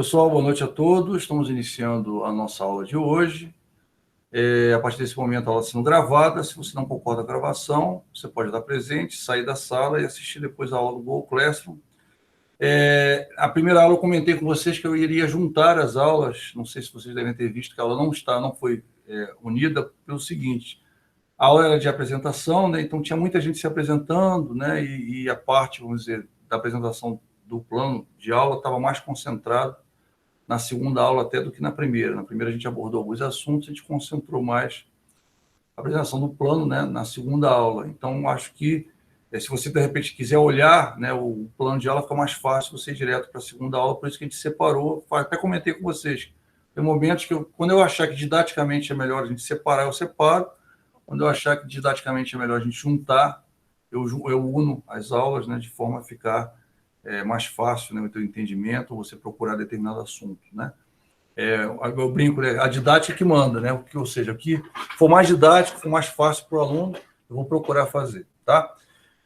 Pessoal, boa noite a todos. Estamos iniciando a nossa aula de hoje. A partir desse momento, a aula está sendo gravada. Se você não concorda com a gravação, você pode estar presente, sair da sala e assistir depois a aula do Google Classroom. A primeira aula eu comentei com vocês que eu iria juntar as aulas. Não sei se vocês devem ter visto que a aula não foi unida pelo seguinte. A aula era de apresentação, né? Então tinha muita gente se apresentando, né? E a parte, vamos dizer, da apresentação do plano de aula estava mais concentrada na segunda aula até do que na primeira. Na primeira a gente abordou alguns assuntos, a gente concentrou mais a apresentação do plano, né, na segunda aula. Então, acho que se você, de repente, quiser olhar, né, o plano de aula, fica mais fácil você ir direto para a segunda aula, por isso que a gente separou. Até comentei com vocês. Tem momentos que, quando eu achar que didaticamente é melhor a gente separar, eu separo. Quando eu achar que didaticamente é melhor a gente juntar, eu uno as aulas, né, de forma a ficar mais fácil, né, o teu entendimento, ou você procurar determinado assunto, né? Eu brinco, né, a didática que manda, né? Ou seja, o que for mais didático, for mais fácil para o aluno, eu vou procurar fazer, tá?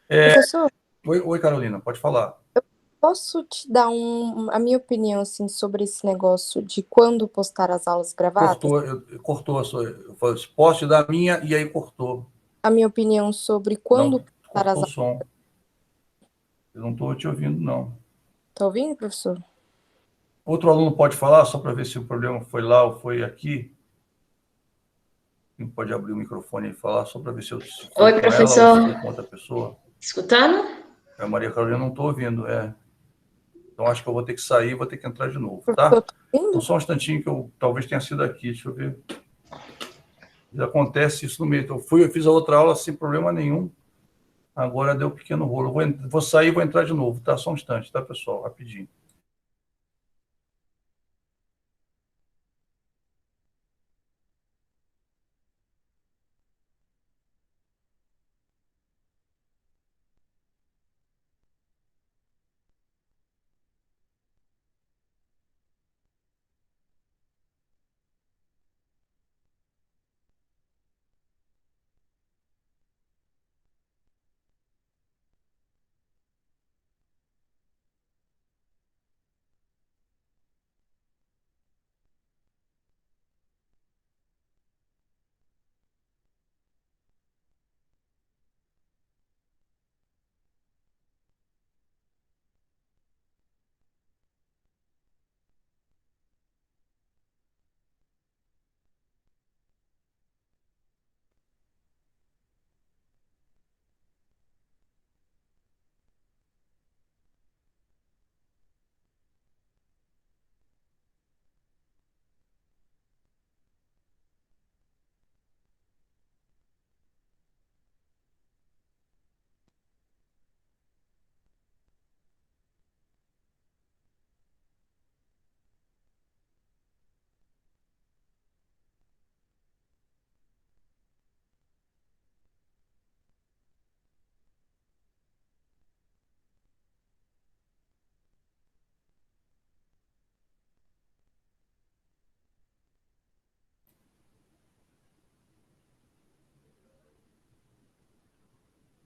Professor, Oi, Carolina, pode falar. posso te dar a minha opinião assim, sobre esse negócio de quando postar as aulas gravadas? Cortou a sua. Eu falei, posso te dar a minha, e aí cortou. A minha opinião sobre quando Não, postar as cortou o aulas. som. Eu não estou te ouvindo, não. Tá ouvindo, professor? Outro aluno pode falar, só para ver se o problema foi lá ou foi aqui? Quem pode abrir o microfone e falar, só para ver se foi Oi, com professor. ela ou se foi com outra pessoa? Escutando? A Maria Carolina, não estou ouvindo, Então, acho que eu vou ter que sair, vou ter que entrar de novo, Professor, tá? tá ouvindo? Então, só um instantinho que eu talvez tenha sido aqui, deixa eu ver. Acontece isso no meio. Então, eu fiz a outra aula sem problema nenhum. Agora deu um pequeno rolo. Vou sair e vou entrar de novo, tá? Só um instante, tá, pessoal? Rapidinho.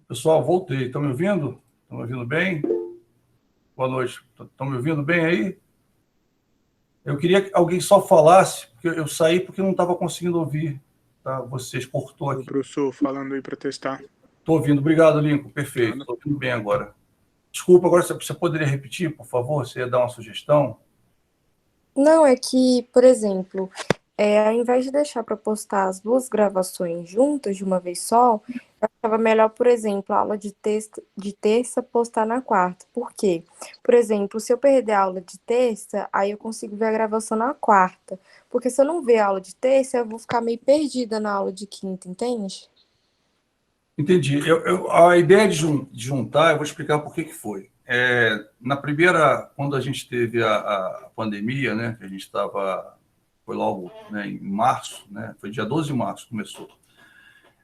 Pessoal, voltei. Estão me ouvindo? Estão me ouvindo bem? Boa noite. Estão me ouvindo bem aí? Eu queria que alguém só falasse, porque eu saí porque não estava conseguindo ouvir, tá? Vocês cortou aqui. O professor falando aí para testar. Estou ouvindo. Obrigado, Lincoln. Perfeito. Estou ouvindo bem agora. Desculpa, agora você poderia repetir, por favor? Você ia dar uma sugestão? Não, é que, por exemplo, ao invés de deixar para postar as duas gravações juntas de uma vez só, eu achava melhor, por exemplo, a aula de terça postar na quarta. Por quê? Por exemplo, se eu perder a aula de terça, aí eu consigo ver a gravação na quarta. Porque se eu não ver a aula de terça, eu vou ficar meio perdida na aula de quinta, entende? Entendi. A ideia de juntar, eu vou explicar por que foi. Na primeira, quando a gente teve a pandemia, né, que a gente estava, foi logo, né, em março, né, foi dia 12 de março que começou,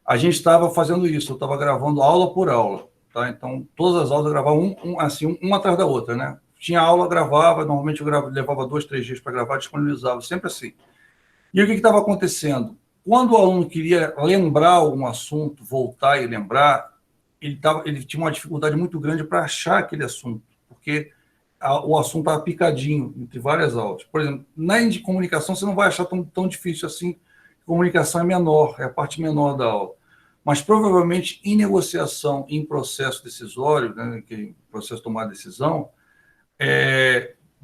a gente estava fazendo isso, eu estava gravando aula por aula, tá? Então, todas as aulas eu gravava uma atrás da outra, né? Tinha aula, gravava, normalmente eu levava 2, 3 dias para gravar, disponibilizava, sempre assim. E o que estava acontecendo? Quando o aluno queria lembrar algum assunto, voltar e lembrar, ele tinha uma dificuldade muito grande para achar aquele assunto, porque o assunto estava picadinho entre várias aulas. Por exemplo, na de comunicação você não vai achar tão difícil assim. Comunicação é menor, é a parte menor da aula. Mas provavelmente em negociação, em processo decisório, né, que processo de tomar decisão,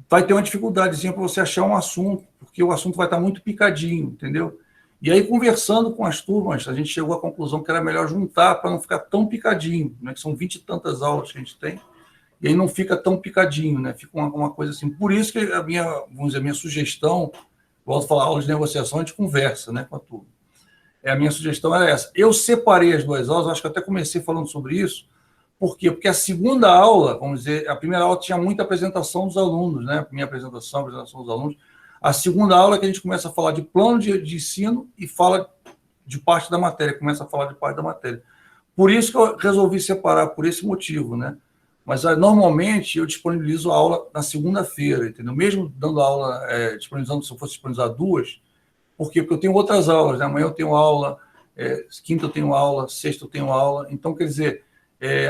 vai ter uma dificuldadezinha para você achar um assunto, porque o assunto vai estar muito picadinho, entendeu? E aí, conversando com as turmas, a gente chegou à conclusão que era melhor juntar para não ficar tão picadinho, né? Que são 20 e tantas aulas que a gente tem, e aí não fica tão picadinho, né? Fica uma coisa assim. Por isso que vamos dizer, a minha sugestão, volto a falar, aulas de negociação, a gente conversa, né, com a turma. A minha sugestão era essa. Eu separei as duas aulas, acho que até comecei falando sobre isso. Por quê? Porque a segunda aula, vamos dizer, a primeira aula tinha muita apresentação dos alunos, né? Minha apresentação, a apresentação dos alunos. A segunda aula é que a gente começa a falar de plano de ensino e fala de parte da matéria, começa a falar de parte da matéria. Por isso que eu resolvi separar, por esse motivo, né? Mas normalmente eu disponibilizo a aula na segunda-feira, entendeu? Mesmo dando aula, disponibilizando, se eu fosse disponibilizar duas. Por quê? Porque eu tenho outras aulas, né? Amanhã eu tenho aula, quinta eu tenho aula, sexta eu tenho aula. Então, quer dizer,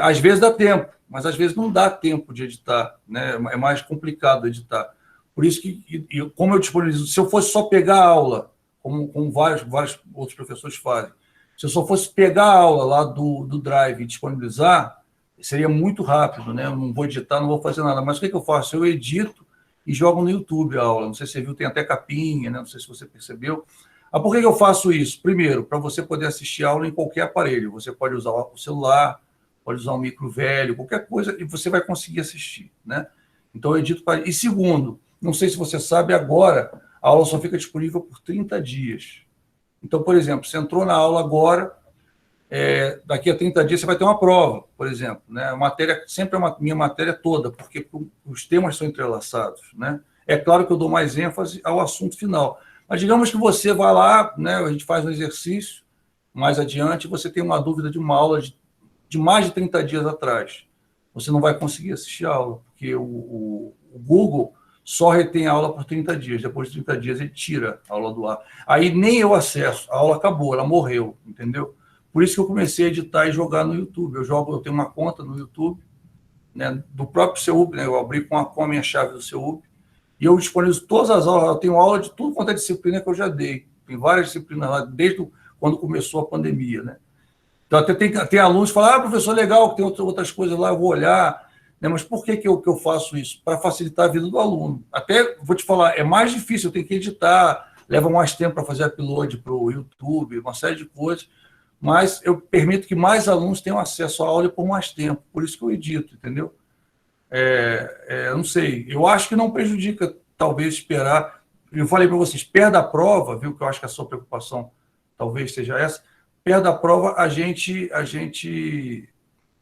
às vezes dá tempo, mas às vezes não dá tempo de editar, né? É mais complicado editar. Por isso que, como eu disponibilizo, se eu fosse só pegar a aula, como vários outros professores fazem, se eu só fosse pegar a aula lá do Drive e disponibilizar, seria muito rápido, né? Eu não vou editar, não vou fazer nada. Mas o que eu faço? Eu edito e jogo no YouTube a aula. Não sei se você viu, tem até capinha, né? Não sei se você percebeu. Por que eu faço isso? Primeiro, para você poder assistir a aula em qualquer aparelho. Você pode usar o celular, pode usar um micro velho, qualquer coisa, e você vai conseguir assistir, né? Então, eu edito para... E segundo, não sei se você sabe, agora a aula só fica disponível por 30 dias. Então, por exemplo, você entrou na aula agora, daqui a 30 dias você vai ter uma prova, por exemplo, né? A matéria sempre é minha matéria toda, porque os temas são entrelaçados, né? É claro que eu dou mais ênfase ao assunto final. Mas digamos que você vai lá, né? A gente faz um exercício, mais adiante, você tem uma dúvida de uma aula de mais de 30 dias atrás. Você não vai conseguir assistir a aula, porque o Google só retém a aula por 30 dias. Depois de 30 dias, ele tira a aula do ar. Aí nem eu acesso, a aula acabou, ela morreu, entendeu? Por isso que eu comecei a editar e jogar no YouTube. Eu tenho uma conta no YouTube, né, do próprio CEUB, né, eu abri com a minha chave do CEUB, e eu disponibilizo todas as aulas. Eu tenho aula de tudo quanto é disciplina que eu já dei. Tem várias disciplinas lá, desde quando começou a pandemia, né? Então, até tem alunos que falam, professor, legal, que tem outras coisas lá, eu vou olhar. Né? Mas por que eu faço isso? Para facilitar a vida do aluno. Até, vou te falar, é mais difícil, eu tenho que editar, leva mais tempo para fazer upload para o YouTube, uma série de coisas, mas eu permito que mais alunos tenham acesso à aula por mais tempo. Por isso que eu edito, entendeu? Não sei, eu acho que não prejudica, talvez, esperar. Eu falei para vocês, perto da prova, viu, que eu acho que a sua preocupação talvez seja essa, perto da prova a gente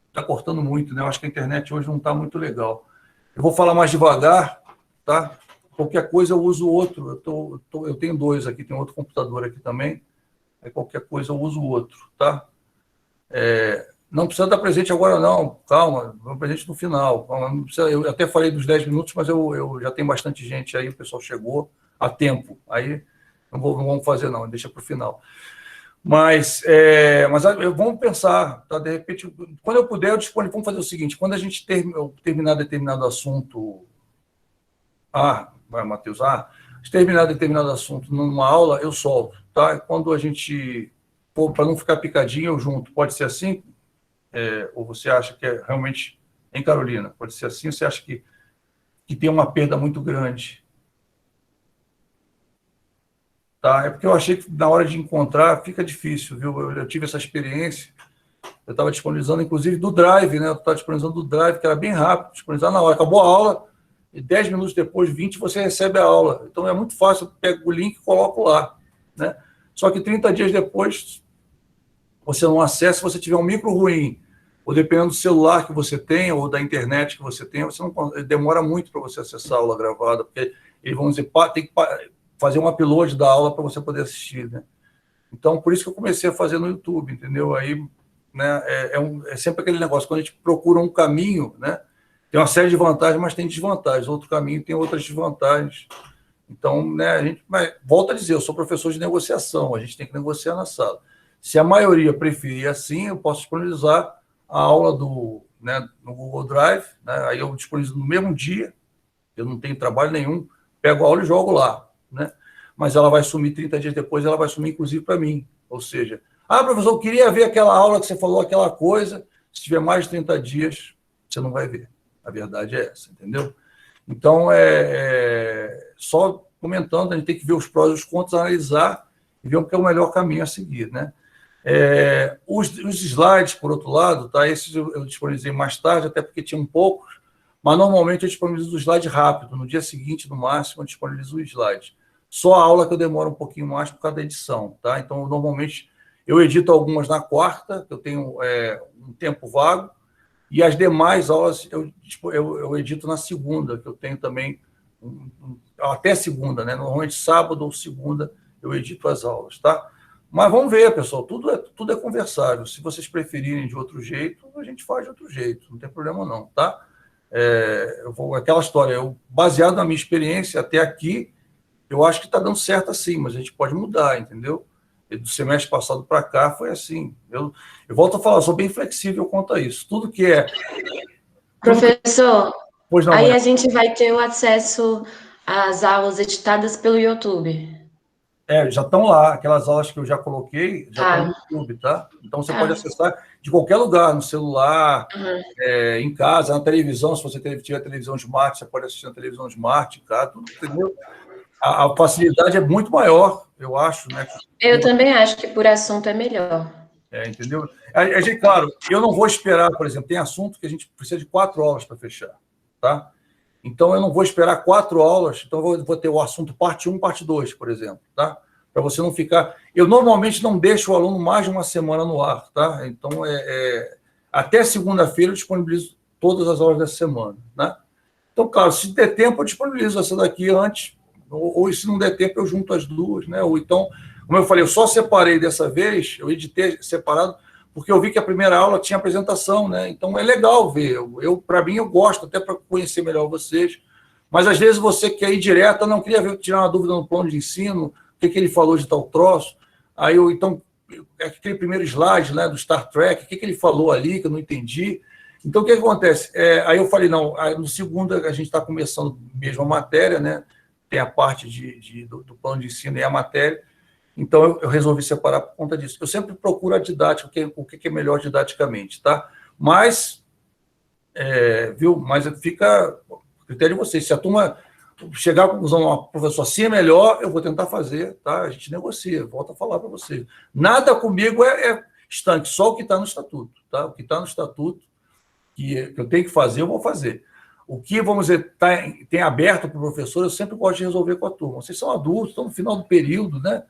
está cortando muito, né? Eu acho que a internet hoje não está muito legal. Eu vou falar mais devagar, tá? Qualquer coisa eu uso outro, eu tenho dois aqui, tem outro computador aqui também, aí qualquer coisa eu uso outro, tá? Não precisa estar presente agora, não. Calma, vamos presente no final. Não precisa, eu até falei dos 10 minutos, mas eu já tenho bastante gente aí, o pessoal chegou a tempo. Aí não vamos fazer, não, deixa para o final. Mas vamos pensar, tá? De repente, quando eu puder, eu disponho. Vamos fazer o seguinte: quando a gente terminar determinado assunto. Matheus, terminar determinado assunto numa aula, eu solto, tá? Quando a gente. Para não ficar picadinho, eu junto. Pode ser assim? Ou você acha que é realmente, em Carolina, pode ser assim, ou você acha que tem uma perda muito grande? Tá? É porque eu achei que na hora de encontrar fica difícil, viu? Eu tive essa experiência, eu estava disponibilizando, inclusive, do Drive, né? Eu estava disponibilizando do Drive, que era bem rápido, disponibilizar na hora. Acabou a aula, e 10 minutos depois, 20, você recebe a aula. Então, é muito fácil, eu pego o link e coloco lá, né? Só que 30 dias depois, você não acessa, se você tiver um micro ruim, ou dependendo do celular que você tem, ou da internet que você tem, você não, demora muito para você acessar a aula gravada, porque eles vão dizer, tem que fazer um upload da aula para você poder assistir, né? Então, por isso que eu comecei a fazer no YouTube, entendeu? Aí, né, é sempre aquele negócio, quando a gente procura um caminho, né, tem uma série de vantagens, mas tem desvantagens, outro caminho tem outras desvantagens. Então, né, volta a dizer, eu sou professor de negociação, a gente tem que negociar na sala. Se a maioria preferir assim, eu posso disponibilizar a aula no Google Drive, né? Aí eu disponibilizo no mesmo dia, Eu não tenho trabalho nenhum, pego a aula e jogo lá, né? Mas ela vai sumir 30 dias depois, ela vai sumir inclusive para mim. Ou seja, professor, eu queria ver aquela aula que você falou, aquela coisa. Se tiver mais de 30 dias, você não vai ver. A verdade é essa, entendeu? Então, só comentando, a gente tem que ver os prós e os contras, analisar e ver o que é o melhor caminho a seguir, né? Os slides, por outro lado, tá? Esses eu disponibilizei mais tarde, até porque tinha um pouco, mas normalmente eu disponibilizo o slide rápido. No dia seguinte, no máximo, eu disponibilizo o slide. Só a aula que eu demoro um pouquinho mais por causa da edição, tá? Então, normalmente, eu edito algumas na quarta, que eu tenho um tempo vago, e as demais aulas eu edito na segunda, que eu tenho também, até segunda, né? Normalmente sábado ou segunda eu edito as aulas, tá? Mas vamos ver, pessoal, tudo é conversável. Se vocês preferirem de outro jeito, a gente faz de outro jeito, não tem problema não, tá? Aquela história, baseado na minha experiência até aqui, eu acho que está dando certo assim, mas a gente pode mudar, entendeu? Do semestre passado para cá foi assim. Eu volto a falar, sou bem flexível quanto a isso. Tudo que é... Professor, Pois não, aí Maria. a gente vai ter o acesso às aulas editadas pelo YouTube. Já estão lá, aquelas aulas que eu já coloquei, já estão no YouTube, tá? Então você pode acessar de qualquer lugar, no celular, em casa, na televisão, se você tiver televisão smart, você pode assistir na televisão smart, cara, tudo, entendeu? A facilidade é muito maior, eu acho, né? Eu também acho que por assunto é melhor. Entendeu? Claro, eu não vou esperar, por exemplo, tem assunto que a gente precisa de 4 aulas para fechar, tá? Então, eu não vou esperar 4 aulas, então eu vou ter o assunto parte 1, parte 2, por exemplo, tá? Para você não ficar... Eu normalmente não deixo o aluno mais de uma semana no ar, tá? Então, até segunda-feira eu disponibilizo todas as aulas dessa semana, né? Então, claro, se der tempo, eu disponibilizo essa daqui antes, ou se não der tempo, eu junto as duas, né? Ou então, como eu falei, eu só separei dessa vez, eu editei separado, porque eu vi que a primeira aula tinha apresentação, né? Então é legal ver. Para mim, eu gosto, até para conhecer melhor vocês. Mas às vezes você quer ir direto, não queria ver, tirar uma dúvida no plano de ensino, o que ele falou de tal troço. Aí aquele primeiro slide, né, do Star Trek, o que ele falou ali, que eu não entendi. Então, o que acontece? Aí eu falei, não, no segundo a gente está começando mesmo a matéria, né? Tem a parte do plano de ensino e a matéria. Então, eu resolvi separar por conta disso. Eu sempre procuro a didática, o que é melhor didaticamente, tá? Mas, Mas fica a critério de vocês. Se a turma chegar à conclusão, professor, assim é melhor, eu vou tentar fazer, tá? A gente negocia, volto a falar para vocês. Nada comigo é estanque, só o que está no estatuto, tá? O que está no estatuto, que eu tenho que fazer, eu vou fazer. O que, vamos dizer, tem aberto para o professor, eu sempre gosto de resolver com a turma. Vocês são adultos, estão no final do período, né?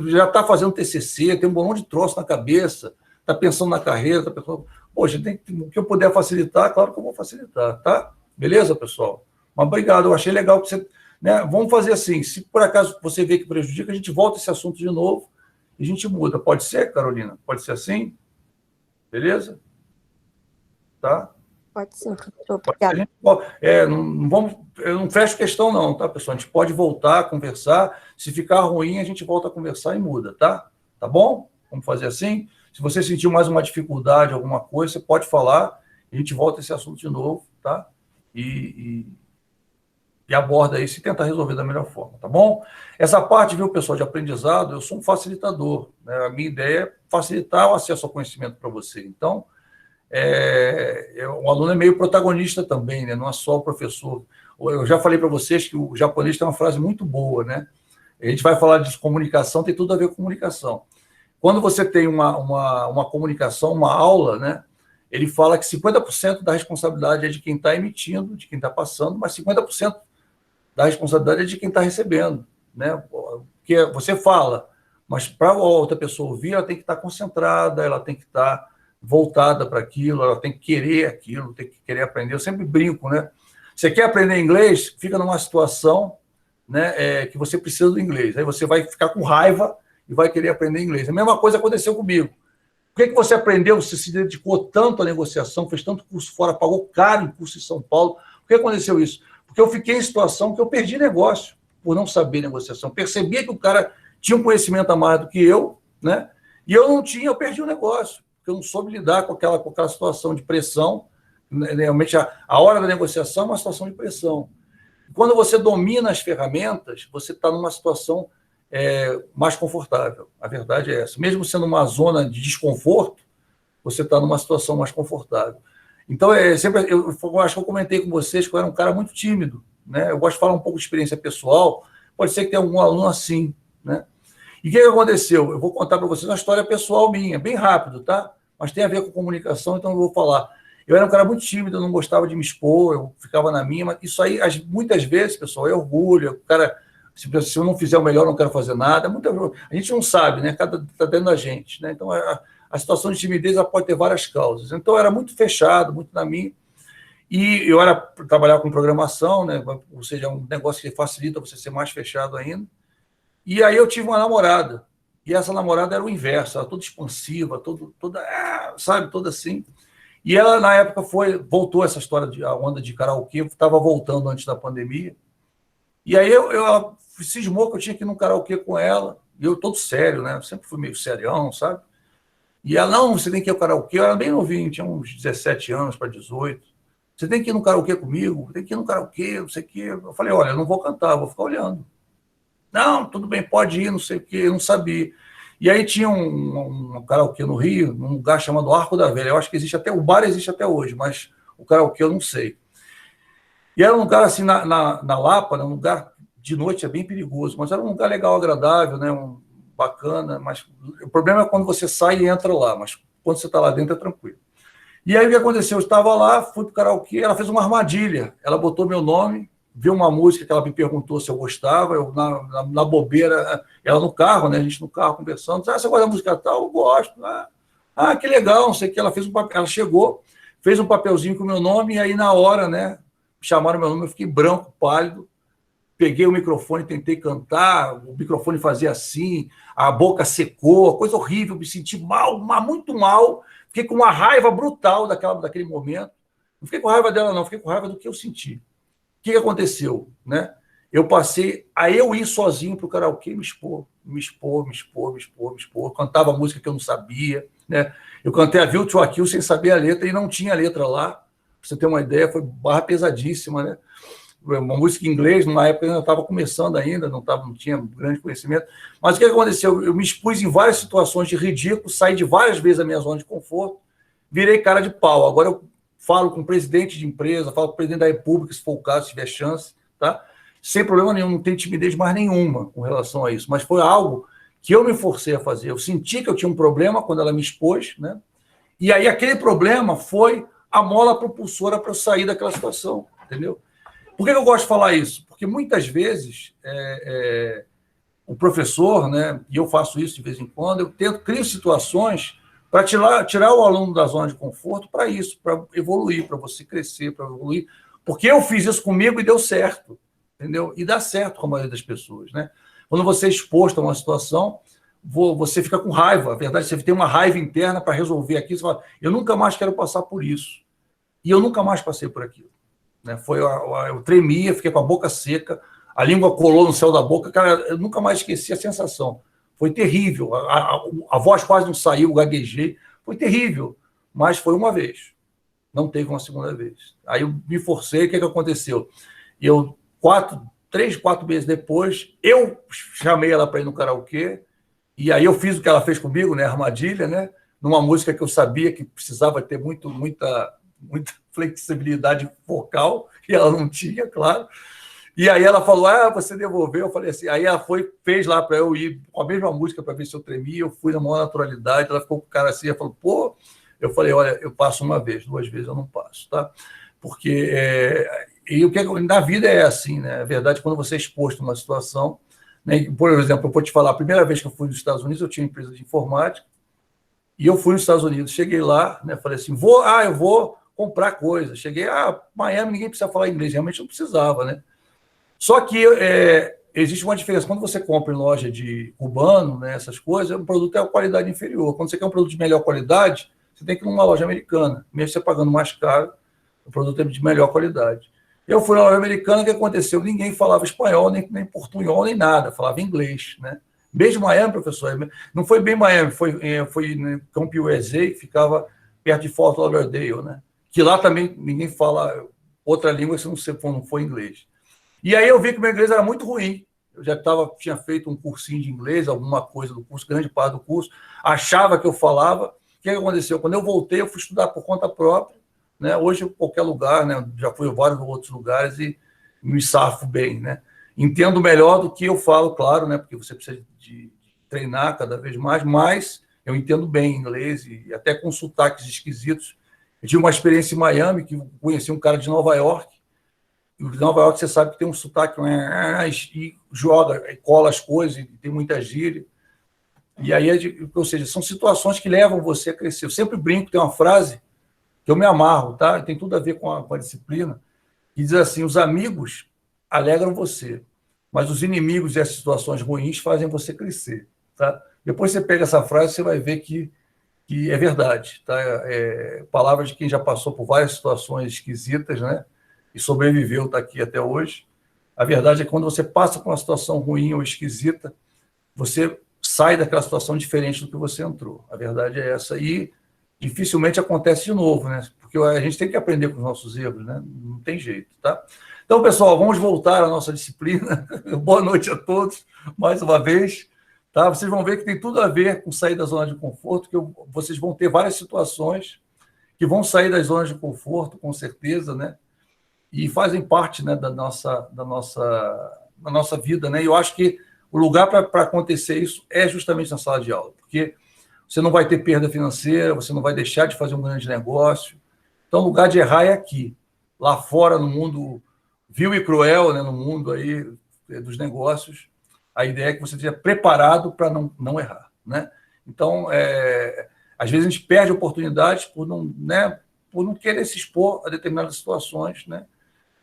Já está fazendo TCC, tem um monte de troço na cabeça, está pensando na carreira, está pensando... Poxa, o que eu puder facilitar, claro que eu vou facilitar, tá? Beleza, pessoal? Mas obrigado, eu achei legal que você... Né? Vamos fazer assim, se por acaso você vê que prejudica, a gente volta esse assunto de novo e a gente muda. Pode ser, Carolina? Pode ser assim? Beleza? Tá? Pode sim, professor. Obrigada. Eu não fecho questão não, tá, pessoal? A gente pode voltar a conversar. Se ficar ruim, a gente volta a conversar e muda, tá? Tá bom? Vamos fazer assim? Se você sentir mais uma dificuldade, alguma coisa, você pode falar e a gente volta a esse assunto de novo, tá? E aborda isso e tentar resolver da melhor forma, tá bom? Essa parte, viu, pessoal, de aprendizado, eu sou um facilitador, né? A minha ideia é facilitar o acesso ao conhecimento para você. Então, o aluno é meio protagonista também, né? Não é só o professor. Eu já falei para vocês que o japonês tem uma frase muito boa, né? A gente vai falar de comunicação, tem tudo a ver com comunicação. Quando você tem uma comunicação, uma aula, né? Ele fala que 50% da responsabilidade é de quem está emitindo, de quem está passando, mas 50% da responsabilidade é de quem está recebendo, né? Porque você fala, mas para a outra pessoa ouvir, ela tem que estar concentrada, ela tem que estar voltada para aquilo, ela tem que querer aquilo, tem que querer aprender. Eu sempre brinco, né? Você quer aprender inglês, fica numa situação, né, que você precisa do inglês. Aí você vai ficar com raiva e vai querer aprender inglês. A mesma coisa aconteceu comigo. Por que você aprendeu, você se dedicou tanto à negociação, fez tanto curso fora, pagou caro em curso em São Paulo? Por que aconteceu isso? Porque eu fiquei em situação que eu perdi negócio por não saber negociação. Percebia que o cara tinha um conhecimento a mais do que eu, né? E eu não tinha, eu perdi o negócio. Eu não soube lidar com aquela situação de pressão. Realmente, a hora da negociação é uma situação de pressão. Quando você domina as ferramentas, você está numa situação mais confortável. A verdade é essa. Mesmo sendo uma zona de desconforto, você está numa situação mais confortável. Então, sempre, eu acho que eu comentei com vocês que eu era um cara muito tímido, né? Eu gosto de falar um pouco de experiência pessoal. Pode ser que tenha algum aluno assim, né? E o que aconteceu? Eu vou contar para vocês uma história pessoal minha, bem rápido, tá? Mas tem a ver com comunicação, então eu vou falar. Eu era um cara muito tímido, eu não gostava de me expor, eu ficava na minha, mas isso aí, muitas vezes, pessoal, é orgulho. O cara, se eu não fizer o melhor, eu não quero fazer nada. A gente não sabe, né? Está dentro da gente, né? Então, a situação de timidez ela pode ter várias causas. Então, eu era muito fechado, muito na minha. E eu trabalhava com programação, né? Ou seja, é um negócio que facilita você ser mais fechado ainda. E aí eu tive uma namorada. E essa namorada era o inverso, ela toda expansiva, toda, sabe, toda assim. E ela, na época, voltou essa história a onda de karaokê, estava voltando antes da pandemia. E aí ela cismou que eu tinha que ir num karaokê com ela, e eu todo sério, né? Eu sempre fui meio serião, sabe? E ela, não, você tem que ir ao karaokê. Eu era bem novinho, tinha uns 17 anos para 18. Você tem que ir no karaokê comigo, tem que ir no karaokê, não sei o quê. Eu falei, olha, eu não vou cantar, vou ficar olhando. Não, tudo bem, pode ir, não sei o quê, eu não sabia. E aí tinha um karaokê no Rio, num lugar chamado Arco da Velha. Eu acho que o bar existe até hoje, mas o karaokê eu não sei. E era um lugar assim, na Lapa, né, um lugar de noite é bem perigoso, mas era um lugar legal, agradável, né, bacana, mas o problema é quando você sai e entra lá, mas quando você está lá dentro é tranquilo. E aí o que aconteceu? Eu estava lá, fui para o karaokê, ela fez uma armadilha, ela botou meu nome, viu uma música que ela me perguntou se eu gostava, eu na bobeira, ela no carro, né, a gente no carro conversando, você gosta da música tal? Eu gosto. Que legal, não sei o que, ela fez um papel, ela chegou, fez um papelzinho com o meu nome, e aí na hora, né, chamaram meu nome, eu fiquei branco, pálido, peguei o microfone, tentei cantar, o microfone fazia assim, a boca secou, coisa horrível, me senti mal, muito mal, fiquei com uma raiva brutal daquele momento. Não fiquei com raiva dela, não, fiquei com raiva do que eu senti. O que aconteceu? Né? Eu passei a eu ir sozinho para o karaokê me expor, cantava música que eu não sabia. Né? Eu cantei a Will to a Kill sem saber a letra e não tinha letra lá. Para você ter uma ideia, foi barra pesadíssima, né? Uma música em inglês, numa época eu estava começando ainda, não tinha grande conhecimento. Mas o que aconteceu? Eu me expus em várias situações de ridículo, saí de várias vezes da minha zona de conforto, virei cara de pau. Agora eu falo com o presidente de empresa, falo com o presidente da República, se for o caso, se tiver chance, tá? Sem problema nenhum, não tenho timidez mais nenhuma com relação a isso. Mas foi algo que eu me forcei a fazer. Eu senti que eu tinha um problema quando ela me expôs, né? E aí aquele problema foi a mola propulsora para eu sair daquela situação, entendeu? Por que eu gosto de falar isso? Porque muitas vezes o professor, né, e eu faço isso de vez em quando, eu crio situações para tirar o aluno da zona de conforto para isso, para evoluir, para você crescer, para evoluir. Porque eu fiz isso comigo e deu certo, entendeu? E dá certo com a maioria das pessoas, né? Quando você é exposto a uma situação, você fica com raiva. A verdade, você tem uma raiva interna para resolver aquilo. Você fala, eu nunca mais quero passar por isso. E eu nunca mais passei por aquilo. Né? Eu tremia, fiquei com a boca seca, a língua colou no céu da boca, cara, eu nunca mais esqueci a sensação. Foi terrível, a voz quase não saiu, gaguejei, foi terrível, mas foi uma vez, não teve uma segunda vez. Aí eu me forcei, o que aconteceu? Eu, 3, 4 meses depois, eu chamei ela para ir no karaokê, e aí eu fiz o que ela fez comigo, né, armadilha, né, numa música que eu sabia que precisava ter muita flexibilidade vocal, e ela não tinha, claro. E aí ela falou, você devolveu. Eu falei assim, aí ela fez lá para eu ir com a mesma música para ver se eu tremia, eu fui na maior naturalidade, ela ficou com o cara assim, ela falou, pô, eu falei, olha, eu passo uma vez, 2 vezes eu não passo, tá? Porque e o que na vida é assim, né? A verdade, quando você é exposto a uma situação, né? Por exemplo, eu vou te falar, a primeira vez que eu fui nos Estados Unidos, eu tinha uma empresa de informática, e eu fui nos Estados Unidos, cheguei lá, né? Falei assim, eu vou comprar coisas. Cheguei, Miami, ninguém precisa falar inglês, realmente não precisava, né? Só que existe uma diferença. Quando você compra em loja de cubano, né, essas coisas, o produto é uma qualidade inferior. Quando você quer um produto de melhor qualidade, você tem que ir numa loja americana. Mesmo você pagando mais caro, o produto é de melhor qualidade. Eu fui na loja americana, o que aconteceu? Ninguém falava espanhol, nem portunhol, nem nada, falava inglês, né? Mesmo Miami, professor, não foi bem Miami, foi em Camp USA, que ficava perto de Fort Lauderdale, né? Que lá também ninguém fala outra língua se não for inglês. E aí eu vi que meu inglês era muito ruim. Eu já tinha feito um cursinho de inglês, alguma coisa do curso, grande parte do curso, achava que eu falava. O que aconteceu? Quando eu voltei, eu fui estudar por conta própria, né? Hoje, em qualquer lugar, né? Já fui a vários outros lugares e me safo bem, né? Entendo melhor do que eu falo, claro, né? Porque você precisa de treinar cada vez mais, mas eu entendo bem inglês e até com sotaques esquisitos. Eu tive uma experiência em Miami, que eu conheci um cara de Nova York, e o de Nova York você sabe que tem um sotaque e joga, e cola as coisas, e tem muita gíria. E aí, ou seja, são situações que levam você a crescer. Eu sempre brinco, tem uma frase que eu me amarro, tá? Tem tudo a ver com a disciplina, que diz assim: os amigos alegram você, mas os inimigos e as situações ruins fazem você crescer, tá? Depois você pega essa frase, você vai ver que é verdade, tá? Palavra de quem já passou por várias situações esquisitas, né? E sobreviveu, está aqui até hoje. A verdade é que quando você passa por uma situação ruim ou esquisita, você sai daquela situação diferente do que você entrou. A verdade é essa. E dificilmente acontece de novo, né? Porque a gente tem que aprender com os nossos erros, né? Não tem jeito, tá? Então, pessoal, vamos voltar à nossa disciplina. Boa noite a todos, mais uma vez. Tá? Vocês vão ver que tem tudo a ver com sair da zona de conforto, que vocês vão ter várias situações que vão sair das zonas de conforto, com certeza, né? E fazem parte, né, da nossa vida, né? E eu acho que o lugar para acontecer isso é justamente na sala de aula, porque você não vai ter perda financeira, você não vai deixar de fazer um grande negócio. Então, o lugar de errar é aqui. Lá fora, no mundo vil e cruel, né, no mundo aí dos negócios, a ideia é que você esteja preparado para não errar, né? Então, às vezes a gente perde oportunidades por não querer se expor a determinadas situações, né?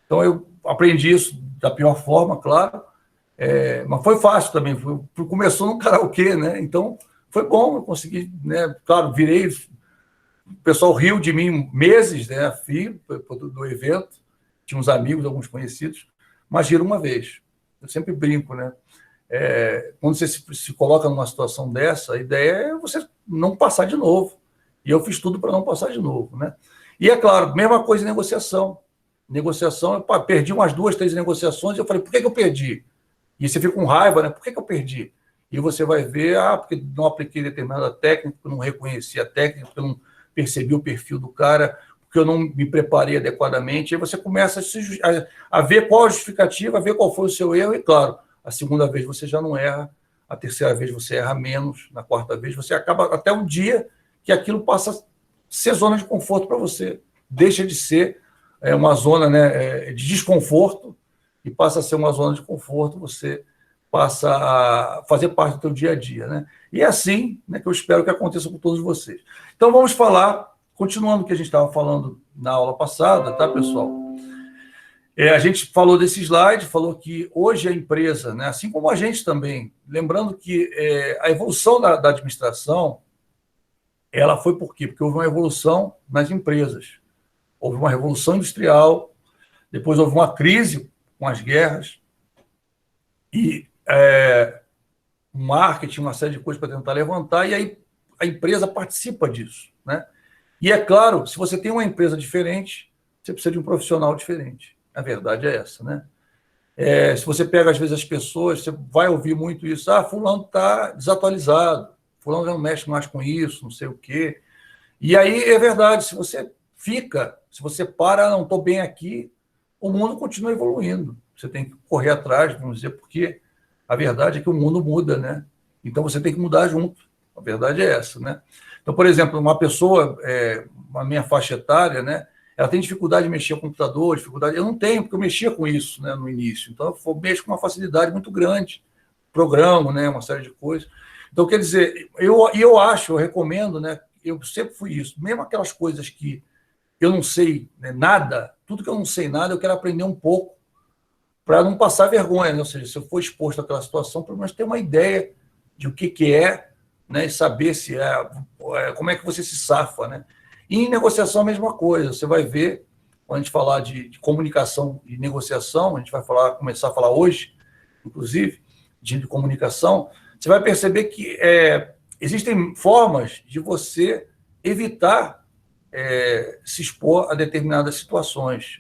Então, eu aprendi isso da pior forma, claro, mas foi fácil também. Começou no karaokê, né? Então, foi bom, eu consegui, né? Claro, virei. O pessoal riu de mim meses, né? Fui do evento, tinha uns amigos, alguns conhecidos, mas giro uma vez. Eu sempre brinco, né? Quando você se coloca numa situação dessa, a ideia é você não passar de novo. E eu fiz tudo para não passar de novo, né? E é claro, mesma coisa em negociação. Negociação, eu perdi umas 2, 3 negociações, e eu falei, por que eu perdi? E você fica com raiva, né? Por que eu perdi? E você vai ver, porque não apliquei determinada técnica, porque eu não reconheci a técnica, porque eu não percebi o perfil do cara, porque eu não me preparei adequadamente. Aí você começa a ver qual a justificativa, a ver qual foi o seu erro, e claro, a segunda vez você já não erra, a terceira vez você erra menos, na quarta vez você acaba até um dia que aquilo passa a ser zona de conforto para você. Deixa de ser uma zona, né, de desconforto e passa a ser uma zona de conforto, você passa a fazer parte do seu dia a dia, né? E é assim, né, que eu espero que aconteça com todos vocês. Então, vamos falar, continuando o que a gente estava falando na aula passada, tá, pessoal? A gente falou desse slide, falou que hoje a empresa, né, assim como a gente também, lembrando que a evolução da administração, ela foi por quê? Porque houve uma evolução nas empresas. Houve uma revolução industrial, depois houve uma crise com as guerras, e marketing, uma série de coisas para tentar levantar, e aí a empresa participa disso, né? E é claro, se você tem uma empresa diferente, você precisa de um profissional diferente. A verdade é essa, né? Se você pega, às vezes, as pessoas, você vai ouvir muito isso, fulano está desatualizado, fulano já não mexe mais com isso, não sei o quê. E aí, é verdade, se você para, não estou bem aqui, o mundo continua evoluindo. Você tem que correr atrás, vamos dizer, porque a verdade é que o mundo muda, né? Então, você tem que mudar junto. A verdade é essa, né? Então, por exemplo, uma pessoa, a minha faixa etária, né? Ela tem dificuldade de mexer com computador, dificuldade. Eu não tenho, porque eu mexia com isso, né, no início. Então, eu mexo com uma facilidade muito grande. Programo, né, uma série de coisas. Então, quer dizer, eu recomendo, né? Eu sempre fui isso. Mesmo aquelas coisas que eu não sei, né, nada, tudo que eu não sei nada, eu quero aprender um pouco para não passar vergonha, né? Ou seja, se eu for exposto àquela situação, pelo menos ter uma ideia de o que é, né? E saber se como é que você se safa, né? E em negociação a mesma coisa. Você vai ver, quando a gente falar de comunicação e negociação, a gente vai começar a falar hoje, inclusive, de comunicação, você vai perceber que existem formas de você evitar se expor a determinadas situações,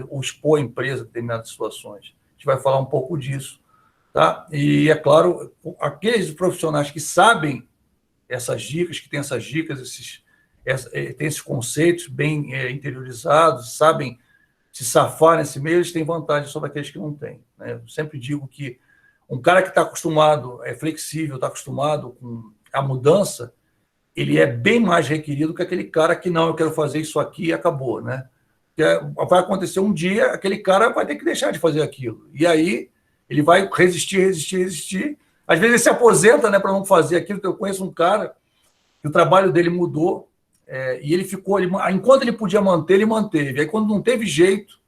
ou expor a empresa a determinadas situações. gente vai falar um pouco disso, tá? E, é claro, aqueles profissionais que sabem essas dicas, que têm essas dicas, têm esses conceitos bem interiorizados, sabem se safar nesse meio, eles têm vantagem sobre aqueles que não têm, né? Eu sempre digo que um cara que está acostumado, é flexível, está acostumado com a mudança, ele é bem mais requerido que aquele cara que não, eu quero fazer isso aqui e acabou, né? Vai acontecer um dia, aquele cara vai ter que deixar de fazer aquilo. E aí ele vai resistir. Às vezes ele se aposenta, né, para não fazer aquilo. Eu conheço um cara que o trabalho dele mudou, e ele ficou, enquanto ele podia manter, ele manteve. Aí quando não teve jeito,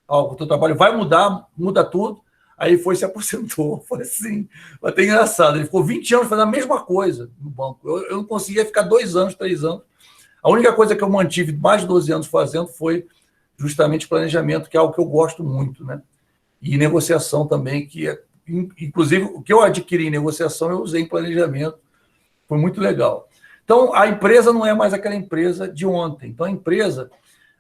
o teu trabalho vai mudar, muda tudo, aí ele foi e se aposentou. Foi assim, foi até engraçado. Ele ficou 20 anos fazendo a mesma coisa no banco. Eu não conseguia ficar 2 anos, 3 anos. A única coisa que eu mantive mais de 12 anos fazendo foi justamente planejamento, que é algo que eu gosto muito, né? E negociação também, inclusive, o que eu adquiri em negociação, eu usei em planejamento. Foi muito legal. Então, a empresa não é mais aquela empresa de ontem. Então,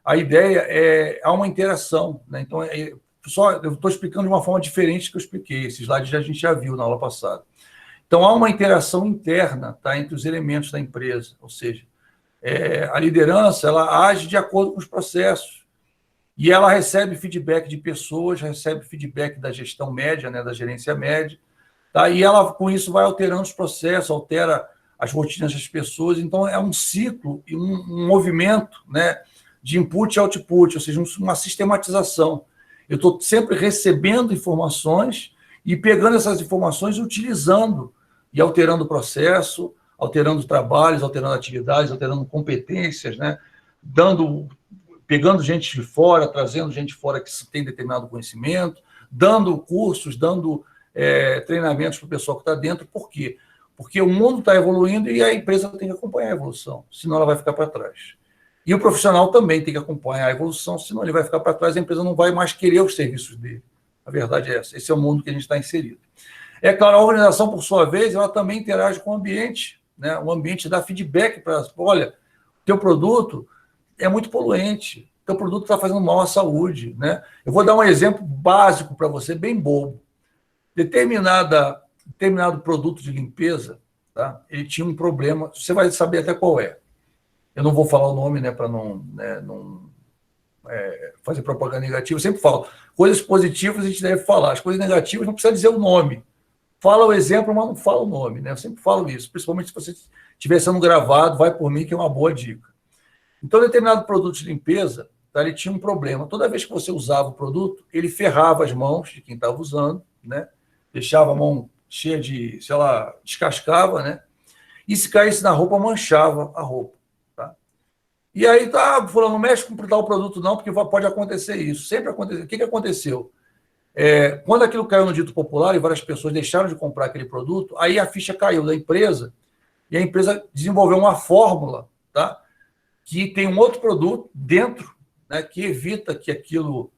a ideia há uma interação, né? Então, eu estou explicando de uma forma diferente que eu expliquei. Esses slides a gente já viu na aula passada. Então, há uma interação interna, tá, entre os elementos da empresa. Ou seja, a liderança ela age de acordo com os processos. E ela recebe feedback de pessoas, recebe feedback da gestão média, né, da gerência média, tá? E ela, com isso, vai alterando os processos, altera as rotinas das pessoas. Então, é um ciclo e um movimento, né, de input e output, ou seja, uma sistematização. Eu estou sempre recebendo informações e pegando essas informações e utilizando e alterando o processo, alterando trabalhos, alterando atividades, alterando competências, né, pegando gente de fora, trazendo gente de fora que tem determinado conhecimento, dando cursos, dando treinamentos para o pessoal que está dentro. Por quê? Porque o mundo está evoluindo e a empresa tem que acompanhar a evolução, senão ela vai ficar para trás. E o profissional também tem que acompanhar a evolução, senão ele vai ficar para trás, a empresa não vai mais querer os serviços dele. A verdade é essa. Esse é o mundo que a gente está inserido. É claro, a organização, por sua vez, ela também interage com o ambiente, né? O ambiente dá feedback para... Olha, teu produto é muito poluente, teu produto está fazendo mal à saúde, né? Eu vou dar um exemplo básico para você, bem bobo. Determinado produto de limpeza, tá? Ele tinha um problema, você vai saber até qual é. Eu não vou falar o nome, né, para não fazer propaganda negativa. Eu sempre falo, coisas positivas a gente deve falar, as coisas negativas não precisa dizer o nome. Fala o exemplo, mas não fala o nome, né? Eu sempre falo isso, principalmente se você estiver sendo gravado, vai por mim, que é uma boa dica. Então, determinado produto de limpeza, tá, ele tinha um problema. Toda vez que você usava o produto, ele ferrava as mãos de quem estava usando, né? Deixava a mão cheia de, sei lá, descascava, né? E se caísse na roupa, manchava a roupa. Tá? E aí, fulano, não mexe com tal produto não, porque pode acontecer isso. Sempre aconteceu. O que aconteceu? Quando aquilo caiu no dito popular e várias pessoas deixaram de comprar aquele produto, aí a ficha caiu da empresa e a empresa desenvolveu uma fórmula, tá? Que tem um outro produto dentro, né, que evita que aquilo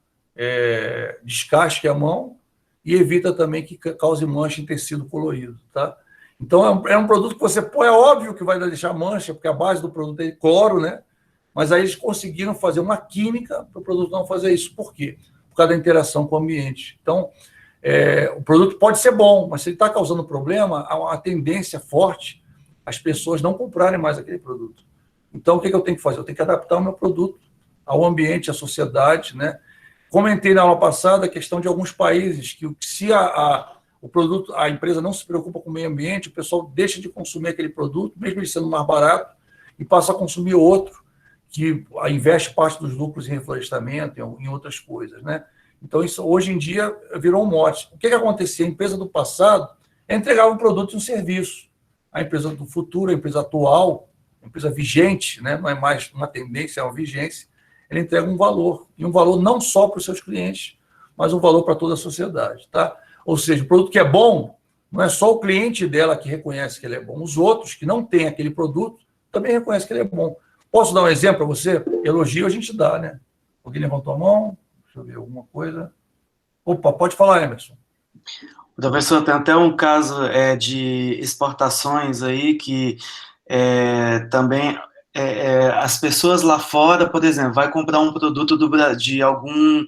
descasque a mão e evita também que cause mancha em tecido colorido. Tá? Então, é um produto que você põe, é óbvio que vai deixar mancha, porque a base do produto é cloro, né? Mas aí eles conseguiram fazer uma química para o produto não fazer isso. Por quê? Por causa da interação com o ambiente. Então, o produto pode ser bom, mas se ele está causando problema, há uma tendência forte as pessoas não comprarem mais aquele produto. Então, o que eu tenho que fazer? Eu tenho que adaptar o meu produto ao ambiente, à sociedade, né? Comentei na aula passada a questão de alguns países que, se a empresa não se preocupa com o meio ambiente, o pessoal deixa de consumir aquele produto, mesmo ele sendo mais barato, e passa a consumir outro, que investe parte dos lucros em reflorestamento, em outras coisas, né? Então, isso hoje em dia virou um mote. O que acontecia? A empresa do passado entregava um produto e um serviço. A empresa do futuro, a empresa atual, a empresa vigente, né? Não é mais uma tendência, é uma vigência, ela entrega um valor, e um valor não só para os seus clientes, mas um valor para toda a sociedade. Tá? Ou seja, o produto que é bom, não é só o cliente dela que reconhece que ele é bom, os outros que não têm aquele produto também reconhecem que ele é bom. Posso dar um exemplo para você? Elogio a gente dá, né? Alguém levantou a mão? Deixa eu ver alguma coisa. Opa, pode falar, Emerson. Professor, tem até um caso de exportações aí que também as pessoas lá fora, por exemplo, vai comprar um produto de algum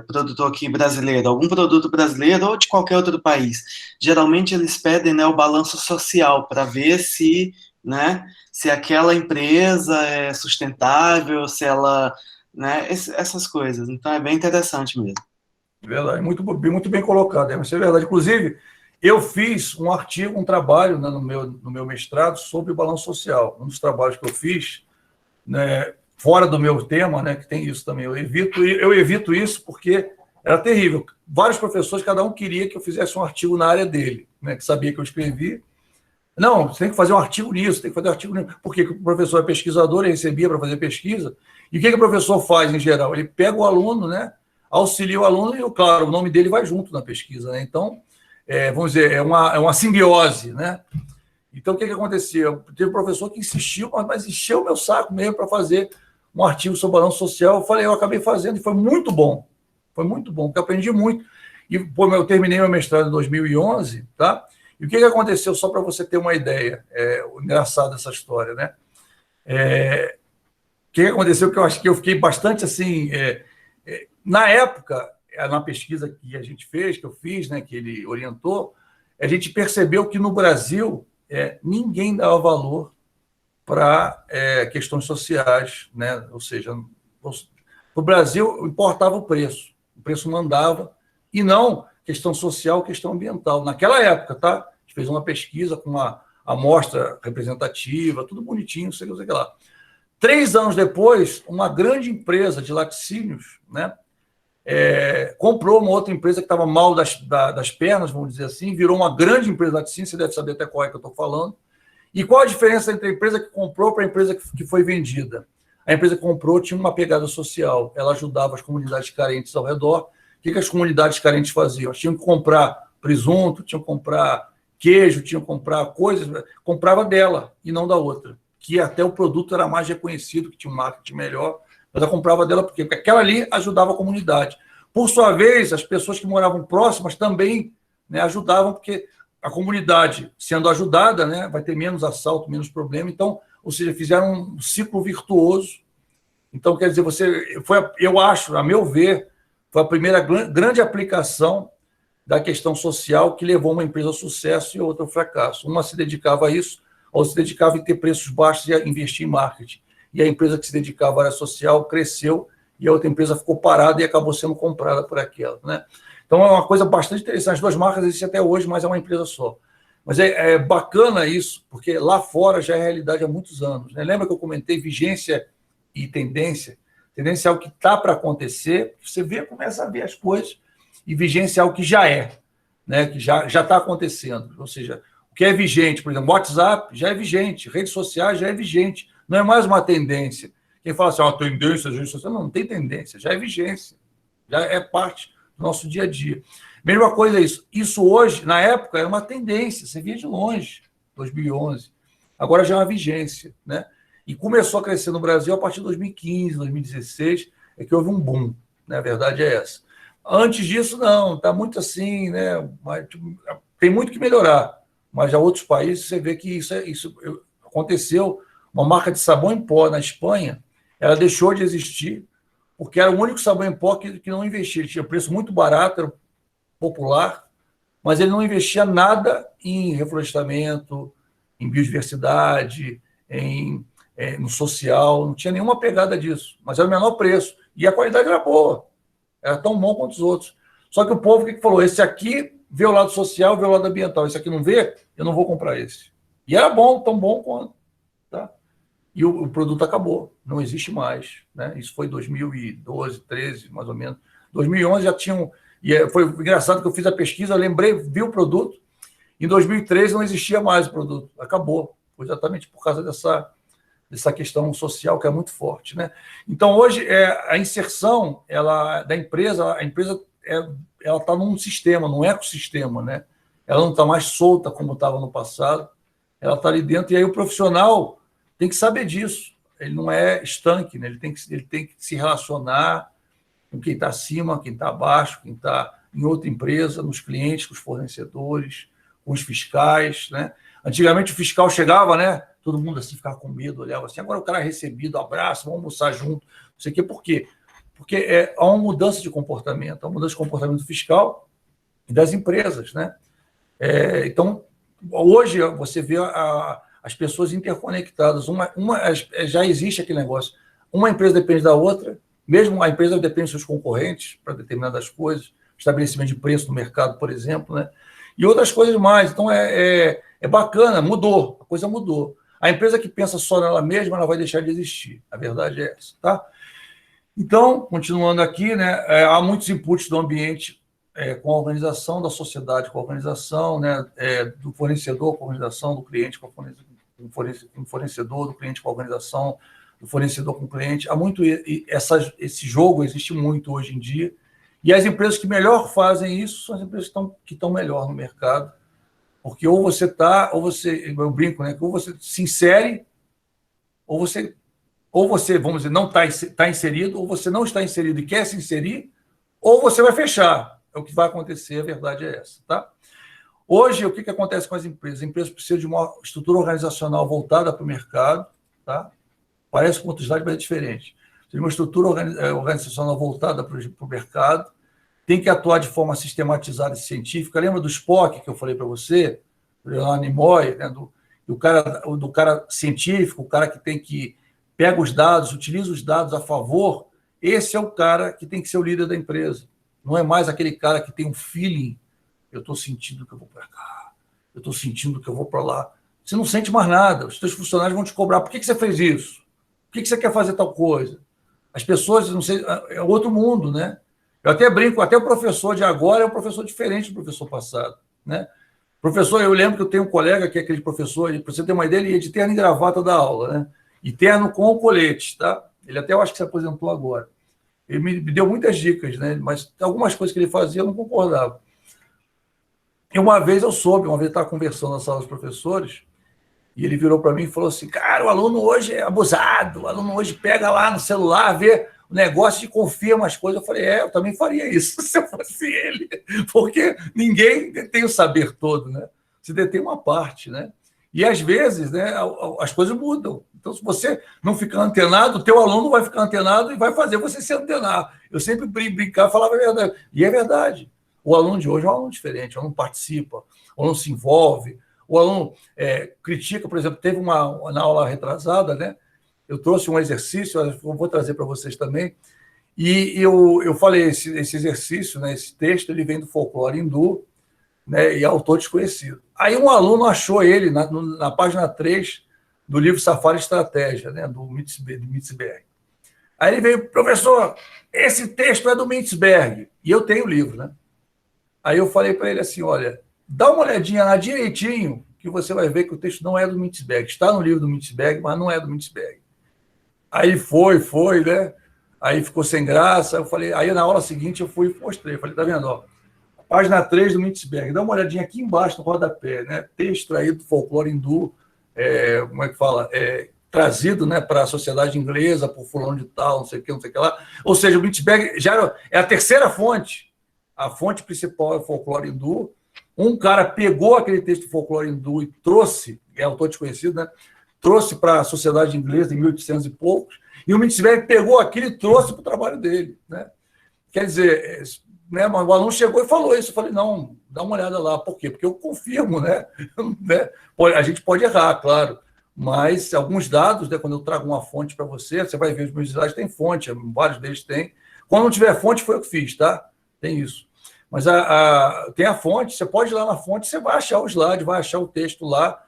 produtor aqui brasileiro, algum produto brasileiro ou de qualquer outro país, geralmente eles pedem, né, o balanço social para ver se, né, se aquela empresa é sustentável, se ela, né, essas coisas. Então é bem interessante mesmo. Verdade, muito bem colocado, isso é verdade. Inclusive, eu fiz um artigo, um trabalho, né, no meu mestrado sobre o balanço social. Um dos trabalhos que eu fiz, né, fora do meu tema, né, que tem isso também. Eu evito isso porque era terrível. Vários professores, cada um queria que eu fizesse um artigo na área dele, né, que sabia que eu escrevi. Não, você tem que fazer um artigo nisso, tem que fazer um artigo nisso. Porque o professor é pesquisador, ele recebia para fazer pesquisa. E o que o professor faz, em geral? Ele pega o aluno, né, auxilia o aluno e, claro, o nome dele vai junto na pesquisa. Né? Então, vamos dizer, é uma simbiose. Né? Então, o que aconteceu? Teve um professor que insistiu, mas encheu o meu saco mesmo para fazer um artigo sobre balanço social. Eu acabei fazendo e foi muito bom. Foi muito bom, porque eu aprendi muito. E pô, eu terminei meu mestrado em 2011, tá? E o que aconteceu, só para você ter uma ideia, engraçado essa história, né? O que aconteceu, que eu acho que eu fiquei bastante assim... na época, na pesquisa que a gente fez, que eu fiz, né, que ele orientou, a gente percebeu que no Brasil ninguém dava valor para questões sociais, né? Ou seja, no Brasil importava o preço mandava, e não questão social, questão ambiental. Naquela época, tá? A gente fez uma pesquisa com uma amostra representativa, tudo bonitinho, não sei o que lá. 3 anos depois, uma grande empresa de laticínios, né, comprou uma outra empresa que estava mal das pernas, vamos dizer assim, virou uma grande empresa de laticínios, você deve saber até qual é que eu estou falando. E qual a diferença entre a empresa que comprou para a empresa que foi vendida? A empresa que comprou tinha uma pegada social, ela ajudava as comunidades carentes ao redor. O que as comunidades carentes faziam? Elas tinham que comprar presunto, tinham que comprar queijo, tinham que comprar coisas, comprava dela e não da outra, que até o produto era mais reconhecido, que tinha um marketing melhor, mas ela comprava dela porque aquela ali ajudava a comunidade. Por sua vez, as pessoas que moravam próximas também, né, ajudavam, porque a comunidade sendo ajudada, né, vai ter menos assalto, menos problema. Então, ou seja, fizeram um ciclo virtuoso. Então, quer dizer, eu acho, a meu ver, foi a primeira grande aplicação da questão social que levou uma empresa ao sucesso e outra ao fracasso. Uma se dedicava a isso, ou se dedicava em ter preços baixos e a investir em marketing. E a empresa que se dedicava à área social cresceu e a outra empresa ficou parada e acabou sendo comprada por aquela. Né? Então, é uma coisa bastante interessante. As duas marcas existem até hoje, mas é uma empresa só. Mas é bacana isso, porque lá fora já é realidade há muitos anos. Né? Lembra que eu comentei vigência e tendência? Tendência é algo que está para acontecer, você começa a ver as coisas, e vigência é algo que já né? Que já está acontecendo. Ou seja, o que é vigente, por exemplo, WhatsApp já é vigente, redes sociais já é vigente, não é mais uma tendência. Quem fala assim, tendência, redes sociais, não tem tendência, já é vigência, já é parte do nosso dia a dia. Mesma coisa é isso. Isso hoje, na época, era uma tendência, você via de longe, 2011. Agora já é uma vigência, né? E começou a crescer no Brasil a partir de 2015, 2016, é que houve um boom, né? A verdade é essa. Antes disso, não, está muito assim, né? Mas, tem muito que melhorar, mas já outros países você vê que isso aconteceu. Uma marca de sabão em pó na Espanha, ela deixou de existir, porque era o único sabão em pó que não investia. Ele tinha preço muito barato, era popular, mas ele não investia nada em reflorestamento, em biodiversidade, no social, não tinha nenhuma pegada disso, mas era o menor preço. E a qualidade era boa, era tão bom quanto os outros. Só que o povo que falou, esse aqui vê o lado social, vê o lado ambiental, esse aqui não vê, eu não vou comprar esse. E era bom, tão bom quanto. Tá? E o produto acabou, não existe mais. Né? Isso foi 2012, 13, mais ou menos. 2011 já tinham... E foi engraçado que eu fiz a pesquisa, vi o produto, em 2013 não existia mais o produto, acabou. Foi exatamente por causa dessa questão social que é muito forte. Né? Então, hoje, a inserção da empresa, a empresa ela está num sistema, num ecossistema. Né? Ela não está mais solta como estava no passado, ela está ali dentro, e aí o profissional tem que saber disso. Ele não é estanque, né? Ele tem que se relacionar com quem está acima, quem está abaixo, quem está em outra empresa, nos clientes, com os fornecedores, com os fiscais. Né? Antigamente o fiscal chegava, né? Todo mundo assim ficava com medo, olhava assim, agora o cara é recebido, abraço, vamos almoçar junto, não sei o quê, por quê? porque há uma mudança de comportamento, há uma mudança de comportamento fiscal e das empresas, né? Então, hoje você vê as pessoas interconectadas. Já existe aquele negócio. Uma empresa depende da outra, mesmo a empresa depende dos seus concorrentes para determinadas coisas, estabelecimento de preço no mercado, por exemplo, né? E outras coisas mais. Então, é bacana, mudou, a coisa mudou. A empresa que pensa só nela mesma, ela vai deixar de existir. A verdade é essa, tá? Então, continuando aqui, né, há muitos inputs do ambiente com a organização, da sociedade com a organização, né, do fornecedor com a organização, do cliente com o fornecedor, do cliente com a organização, do fornecedor com o cliente. Há muito esse jogo existe muito hoje em dia, e as empresas que melhor fazem isso são as empresas que estão melhor no mercado, porque ou você está, eu brinco, né, que ou você se insere, ou você, vamos dizer, não está inserido, ou você não está inserido e quer se inserir, ou você vai fechar. É o que vai acontecer, a verdade é essa, tá? Hoje, o que acontece com as empresas? As empresas precisam de uma estrutura organizacional voltada para o mercado, tá? Parece que com outros dados, mas é diferente. Tem uma estrutura organizacional voltada para o mercado, tem que atuar de forma sistematizada e científica. Lembra do SPOC que eu falei para você? Do Leonardo Nimoy, né? do cara científico, o cara que pega os dados, utiliza os dados a favor. Esse é o cara que tem que ser o líder da empresa. Não é mais aquele cara que tem um feeling. Eu estou sentindo que eu vou para cá, eu estou sentindo que eu vou para lá. Você não sente mais nada. Os seus funcionários vão te cobrar. Por que você fez isso? Por que você quer fazer tal coisa? As pessoas, não sei, é outro mundo, né? Eu até brinco, até o professor de agora é um professor diferente do professor passado, né? Professor, eu lembro que eu tenho um colega que é aquele professor, para você ter uma ideia, ele ia de terno e gravata da aula, né? E terno com o colete, tá? Ele até eu acho que se aposentou agora. Ele me deu muitas dicas, né? Mas algumas coisas que ele fazia eu não concordava. E uma vez eu estava conversando na sala dos professores, e ele virou para mim e falou assim, cara, o aluno hoje é abusado, o aluno hoje pega lá no celular, vê o negócio e confirma as coisas. Eu falei, eu também faria isso se eu fosse ele, porque ninguém detém o saber todo, né? Se detém uma parte, né? E às vezes, né, as coisas mudam. Então, se você não ficar antenado, o teu aluno vai ficar antenado e vai fazer você se antenar. Eu sempre brincava, falava a verdade. E é verdade. O aluno de hoje é um aluno diferente, o aluno participa, o aluno se envolve, o aluno critica, por exemplo, teve na aula retrasada, né? Eu trouxe um exercício, eu vou trazer para vocês também, e eu falei, esse exercício, né, esse texto, ele vem do folclore hindu, né, e autor desconhecido. Aí um aluno achou ele na página 3 do livro Safari Estratégia, né, do Mitzberg. Aí ele veio, professor, esse texto é do Mitzberg, e eu tenho o livro, né? Aí eu falei para ele assim, olha, dá uma olhadinha lá direitinho, que você vai ver que o texto não é do Mitzberg. Está no livro do Mitzberg, mas não é do Mitzberg. Aí foi, né? Aí ficou sem graça. Eu falei, aí na aula seguinte eu fui e mostrei. Falei, tá vendo? Ó, página 3 do Mitzberg. Dá uma olhadinha aqui embaixo no rodapé, né? Texto aí do folclore hindu, como é que fala? Trazido, né, para a sociedade inglesa, por fulano de tal, não sei o que lá. Ou seja, o Mitzberg já é a terceira fonte. A fonte principal é o folclore hindu. Um cara pegou aquele texto do folclore hindu e trouxe, é autor desconhecido, né? Trouxe para a sociedade inglesa em 1800 e poucos, e o Mitzberg pegou aquilo e trouxe para o trabalho dele, né? Quer dizer, né, o aluno chegou e falou isso. Eu falei, não, dá uma olhada lá. Por quê? Porque eu confirmo, né? A gente pode errar, claro, mas alguns dados, né, quando eu trago uma fonte para você, você vai ver os meus slides, tem fonte, vários deles têm. Quando não tiver fonte, foi eu que fiz, tá? Tem isso. Mas tem a fonte, você pode ir lá na fonte, você vai achar o slide, vai achar o texto lá,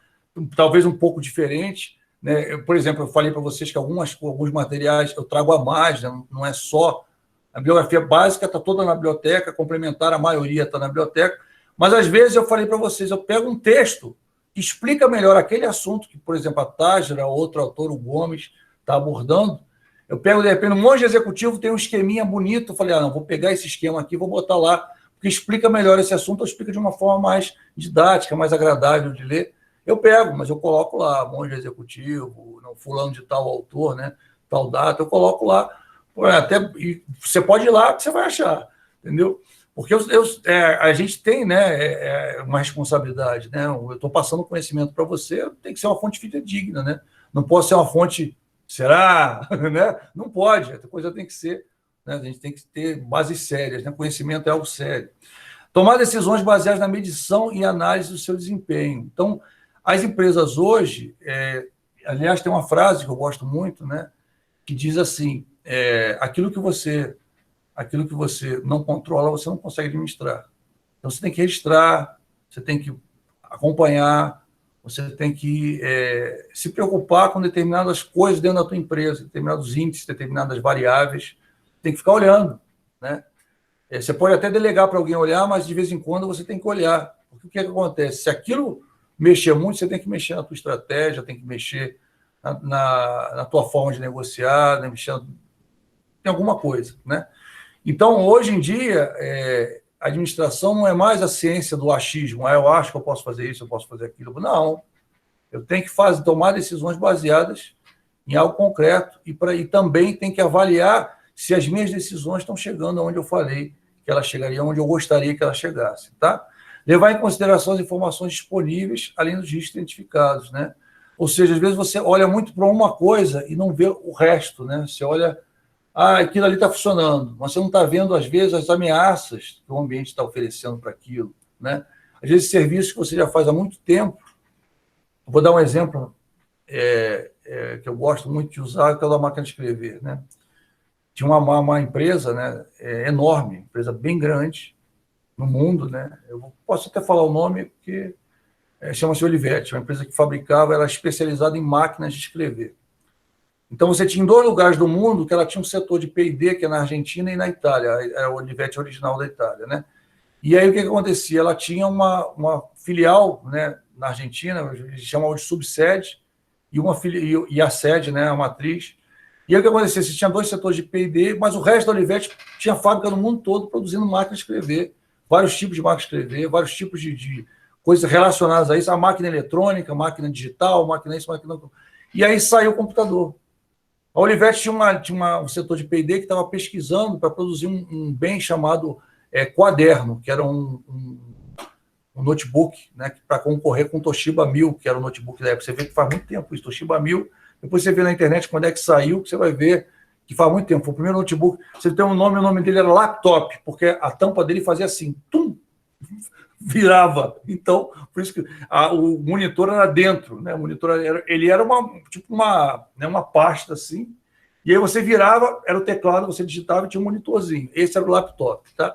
talvez um pouco diferente, né? Por exemplo, eu falei para vocês que alguns materiais eu trago a mais, né? Não é só a bibliografia básica, está toda na biblioteca, complementar, a maioria está na biblioteca, mas às vezes eu falei para vocês, eu pego um texto que explica melhor aquele assunto que, por exemplo, a Tágira, outro autor, o Gomes, está abordando. Eu pego, de repente, um monte de executivo tem um esqueminha bonito, eu falei, não, vou pegar esse esquema aqui, vou botar lá, porque explica melhor esse assunto, ou explica de uma forma mais didática, mais agradável de ler. Eu pego, mas eu coloco lá, monge executivo, fulano de tal autor, né, tal data, eu coloco lá, e você pode ir lá que você vai achar, entendeu? Porque a gente tem, né, uma responsabilidade, né? Eu estou passando conhecimento para você, tem que ser uma fonte fidedigna, né? Não pode ser uma fonte, será? Né? Não pode, a coisa tem que ser né? A gente tem que ter bases sérias, né? Conhecimento é algo sério. Tomar decisões baseadas na medição e análise do seu desempenho. Então, as empresas hoje, aliás, tem uma frase que eu gosto muito, né? Que diz assim, aquilo que você não controla, você não consegue administrar. Então, você tem que registrar, você tem que acompanhar, você tem que se preocupar com determinadas coisas dentro da tua empresa, determinados índices, determinadas variáveis, tem que ficar olhando, né? Você pode até delegar para alguém olhar, mas de vez em quando você tem que olhar. Porque o que acontece? Se aquilo mexer muito, você tem que mexer na tua estratégia, tem que mexer na tua forma de negociar, né? Mexer em alguma coisa, né? Então, hoje em dia, a administração não é mais a ciência do achismo. Eu acho que eu posso fazer isso, eu posso fazer aquilo. Não. Eu tenho que tomar decisões baseadas em algo concreto e também tem que avaliar se as minhas decisões estão chegando aonde eu falei que ela chegaria, onde eu gostaria que ela chegasse, tá? Levar em consideração as informações disponíveis, além dos riscos identificados, né? Ou seja, às vezes você olha muito para uma coisa e não vê o resto, né? Você olha, aquilo ali está funcionando, mas você não está vendo, às vezes, as ameaças que o ambiente está oferecendo para aquilo, né? Às vezes, serviços que você já faz há muito tempo. Vou dar um exemplo que eu gosto muito de usar, que é o da máquina de escrever, né? Tinha uma empresa, né, enorme, empresa bem grande no mundo, né? Eu posso até falar o nome, porque chama-se Olivetti, uma empresa que fabricava, era especializada em máquinas de escrever. Então, você tinha em 2 lugares do mundo que ela tinha um setor de P&D, que é na Argentina e na Itália, a Olivetti original da Itália, né? E aí, o que acontecia? Ela tinha uma filial, né, na Argentina, eles chamam de subsede, e a sede, né, a matriz. E aí o que acontecia? Você tinha 2 setores de P&D, mas o resto da Olivetti tinha fábrica no mundo todo produzindo máquinas de escrever, vários tipos de máquinas de escrever, vários tipos de coisas relacionadas a isso, a máquina eletrônica, máquina digital, máquina isso, máquina... E aí saiu o computador. A Olivetti tinha um setor de P&D que estava pesquisando para produzir um bem chamado Quaderno, que era um notebook, né, para concorrer com o Toshiba 1000, que era o notebook da época. Você vê que faz muito tempo isso, Toshiba 1000. Depois você vê na internet quando é que saiu, que você vai ver que faz muito tempo. Foi o primeiro notebook. Você tem um nome, o nome dele era Laptop, porque a tampa dele fazia assim, tum, virava. Então, por isso que o monitor era dentro, né? O monitor ele era uma pasta assim, e aí você virava, era o teclado, você digitava e tinha um monitorzinho. Esse era o laptop, tá?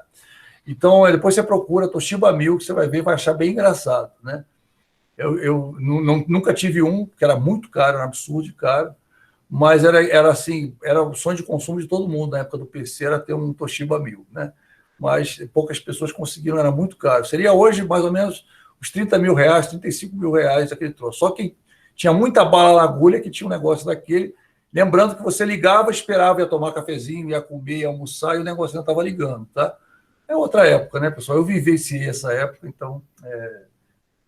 Então, depois você procura Toshiba 1000, que você vai ver, vai achar bem engraçado, né? Eu nunca tive um, que era muito caro, era um absurdo de caro, mas era assim, era o sonho de consumo de todo mundo na época do PC, era ter um Toshiba 1000, né? Mas poucas pessoas conseguiram, era muito caro. Seria hoje mais ou menos uns 30 mil reais, 35 mil reais aquele troço. Só quem tinha muita bala na agulha que tinha um negócio daquele. Lembrando que você ligava, esperava, ia tomar cafezinho, ia comer, ia almoçar, e o negócio não estava ligando, tá? É outra época, né, pessoal? Eu vivenciei essa época, então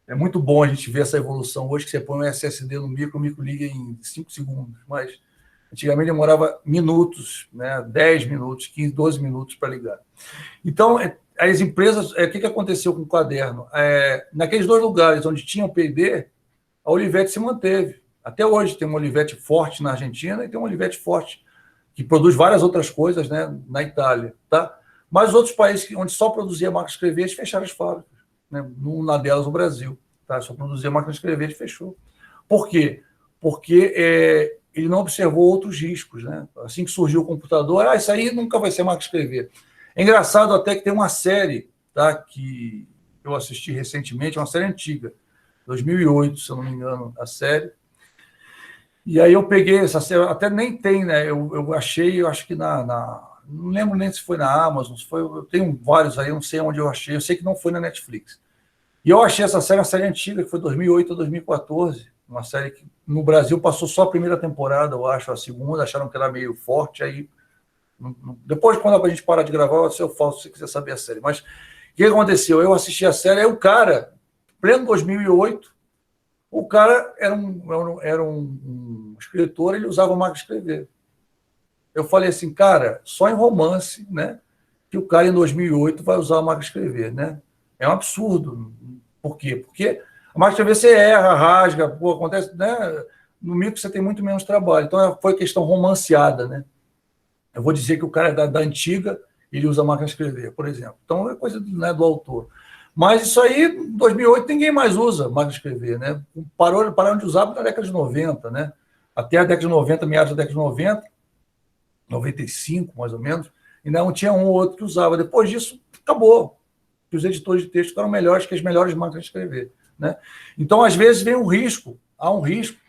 é muito bom a gente ver essa evolução. Hoje que você põe um SSD no micro, o micro liga em 5 segundos, mas antigamente demorava minutos, né, 10 minutos, 15, 12 minutos para ligar. Então, as empresas, o que aconteceu com o caderno? Naqueles 2 lugares onde tinha o P&D, a Olivetti se manteve. Até hoje tem uma Olivetti forte na Argentina e tem uma Olivetti forte que produz várias outras coisas, né, na Itália, tá? Mas os outros países onde só produzia máquina de escrever, eles fecharam as fábricas, né? Uma delas, o Brasil, tá? Só produzia máquina de escrever, ele fechou. Por quê? Porque ele não observou outros riscos, né? Assim que surgiu o computador, isso aí nunca vai ser máquina de escrever. É engraçado até que tem uma série, tá, que eu assisti recentemente, uma série antiga, 2008, se eu não me engano, a série. E aí eu peguei essa série, até nem tem, né? Eu achei, eu acho que não lembro nem se foi na Amazon, se foi, eu tenho vários aí, não sei onde eu achei, eu sei que não foi na Netflix. E eu achei essa série, uma série antiga, que foi 2008 a 2014, uma série que no Brasil passou só a primeira temporada, eu acho, a segunda, acharam que era meio forte, aí depois, quando a gente parar de gravar, eu falo se você quiser saber a série. Mas o que aconteceu? Eu assisti a série, aí o cara, pleno 2008, o cara era um escritor, ele usava máquina de escrever. Eu falei assim, cara, só em romance, né, que o cara em 2008 vai usar a máquina de escrever, né? É um absurdo. Por quê? Porque a máquina de escrever você erra, rasga, acontece, né? No micro você tem muito menos trabalho. Então foi questão romanceada, né? Eu vou dizer que o cara é da antiga, ele usa a máquina de escrever, por exemplo. Então, é coisa, né, do autor. Mas isso aí, em 2008, ninguém mais usa máquina de escrever, né? Pararam de usar na década de 90, né? Até a década de 90, meados da década de 90, 95, mais ou menos, ainda não tinha um ou outro que usava. Depois disso, acabou. Os editores de texto ficaram melhores que as melhores máquinas de escrever, né? Então, às vezes, vem um risco, há um risco.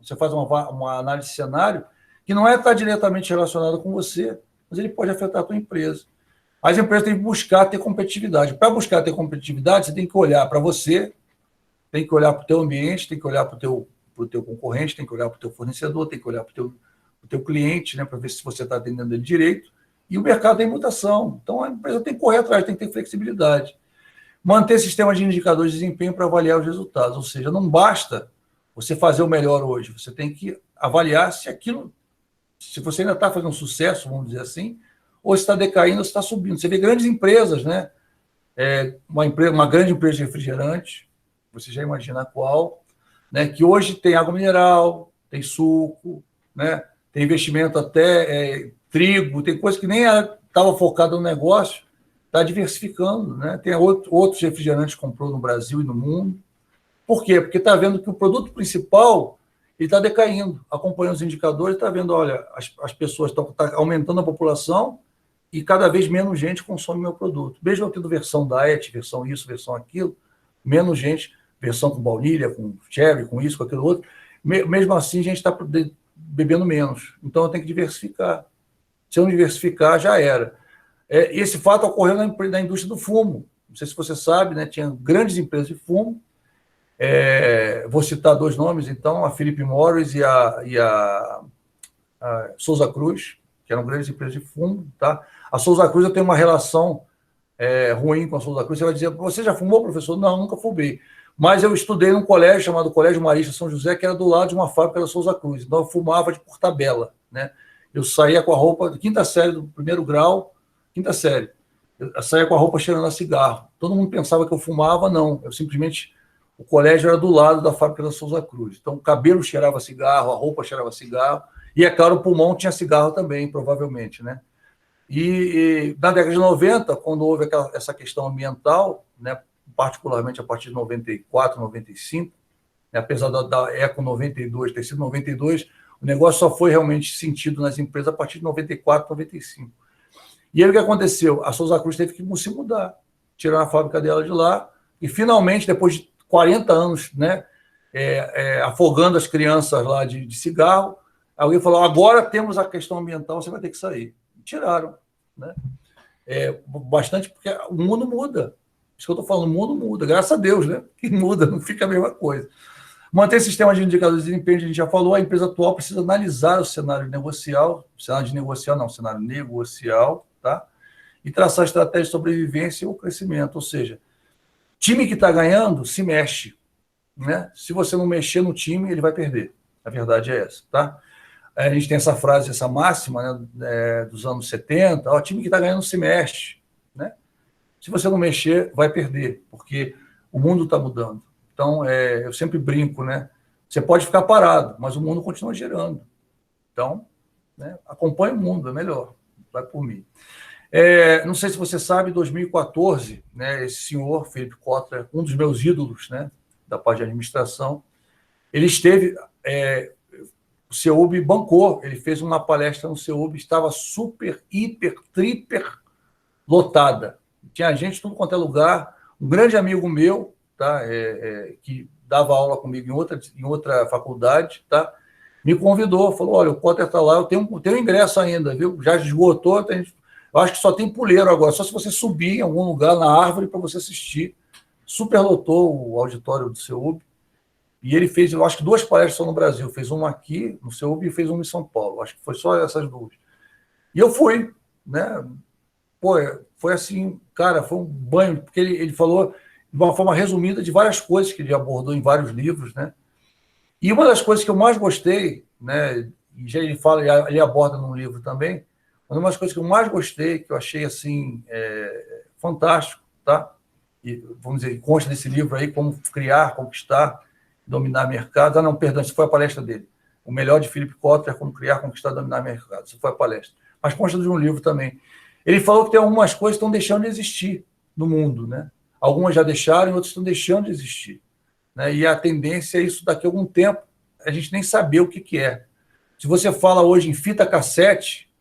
Você faz uma análise de cenário que não é estar diretamente relacionado com você, mas ele pode afetar a tua empresa. As empresas têm que buscar ter competitividade. Para buscar ter competitividade, você tem que olhar para você, tem que olhar para o teu ambiente, tem que olhar para o teu concorrente, tem que olhar para o teu fornecedor, tem que olhar para o teu cliente, né, para ver se você está atendendo ele direito. E o mercado tem mutação. Então, a empresa tem que correr atrás, tem que ter flexibilidade. Manter sistema de indicadores de desempenho para avaliar os resultados. Ou seja, não basta você fazer o melhor hoje. Você tem que avaliar se aquilo, se você ainda está fazendo sucesso, vamos dizer assim, ou se está decaindo ou se está subindo. Você vê grandes empresas, né? Uma grande empresa de refrigerante, você já imagina qual, né? Que hoje tem água mineral, tem suco, né? Tem investimento até trigo, tem coisa que nem estava focada no negócio, está diversificando, né? Tem outros refrigerantes que comprou no Brasil e no mundo. Por quê? Porque está vendo que o produto principal está decaindo, acompanhando os indicadores, está vendo, olha, as pessoas estão aumentando a população e cada vez menos gente consome meu produto. Mesmo eu tendo versão diet, versão isso, versão aquilo, menos gente, versão com baunilha, com cherry, com isso, com aquilo outro, mesmo assim a gente está bebendo menos. Então eu tenho que diversificar. Se eu não diversificar, já era. Esse fato ocorreu na indústria do fumo. Não sei se você sabe, né? Tinha grandes empresas de fumo. Vou citar dois nomes, então, a Philip Morris e a Souza Cruz, que eram grandes empresas de fumo. Tá? A Souza Cruz, eu tenho uma relação ruim com a Souza Cruz. Você vai dizer, você já fumou, professor? Não, nunca fumei. Mas eu estudei num colégio chamado Colégio Marista São José, que era do lado de uma fábrica da Souza Cruz. Então, eu fumava por tabela. Né? Eu saía com a roupa de quinta série do primeiro grau, quinta série. Eu saía com a roupa cheirando a cigarro. Todo mundo pensava que eu fumava, não. Eu simplesmente... O colégio era do lado da fábrica da Souza Cruz. Então, o cabelo cheirava cigarro, a roupa cheirava cigarro. E, é claro, o pulmão tinha cigarro também, provavelmente, né? E na década de 90, quando houve essa questão ambiental, né, particularmente a partir de 94, 95, né, apesar da Eco 92 ter sido 92, o negócio só foi realmente sentido nas empresas a partir de 94, 95. E aí o que aconteceu? A Souza Cruz teve que se mudar, tirar a fábrica dela de lá, e finalmente, depois de 40 anos, né, afogando as crianças lá de cigarro, alguém falou, agora temos a questão ambiental, você vai ter que sair. Tiraram. Né? Bastante, porque o mundo muda. Isso que eu estou falando, o mundo muda, graças a Deus, né? Que muda, não fica a mesma coisa. Manter sistema de indicadores de desempenho, a gente já falou, a empresa atual precisa analisar o cenário negocial, cenário negocial, tá? E traçar estratégia de sobrevivência ou crescimento, ou seja, time que está ganhando se mexe, né? Se você não mexer no time, ele vai perder. A verdade é essa, tá? A gente tem essa frase, essa máxima, né, dos anos 70, o time que está ganhando se mexe, né? Se você não mexer, vai perder, porque o mundo está mudando. Então, eu sempre brinco, né? Você pode ficar parado, mas o mundo continua girando. Então, né, acompanhe o mundo, é melhor. Vai por mim. Não sei se você sabe, em 2014, né, esse senhor, Philip Kotler, um dos meus ídolos, né, da parte de administração, ele esteve... o CEUB bancou, ele fez uma palestra no CEUB, estava super, hiper, triper lotada. Tinha gente de tudo quanto é lugar. Um grande amigo meu, tá, que dava aula comigo em outra faculdade, tá, me convidou, falou, olha, o Potter está lá, eu tenho um ingresso ainda, viu? Já esgotou, eu acho que só tem puleiro agora, só se você subir em algum lugar na árvore para você assistir. Superlotou o auditório do CEUB. E ele fez, eu acho que 2 palestras só no Brasil. Fez uma aqui no CEUB e fez uma em São Paulo. Acho que foi só essas 2. E eu fui, né? Pô, foi assim, cara, foi um banho, porque ele falou de uma forma resumida de várias coisas que ele abordou em vários livros, né? E uma das coisas que eu mais gostei, né? E já ele fala, ele aborda num livro também, uma das coisas que eu mais gostei, que eu achei assim, fantástico, tá? E, vamos dizer, consta nesse livro aí, como criar, conquistar, dominar mercado. Não, perdão, isso foi a palestra dele. O melhor de Philip Kotler, como criar, conquistar, dominar mercado. Isso foi a palestra. mas consta de um livro também. Ele falou que tem algumas coisas que estão deixando de existir no mundo, né? Algumas já deixaram e outras estão deixando de existir, né? E a tendência é isso daqui a algum tempo, a gente nem saber o que é. Se você fala hoje em fita cassete,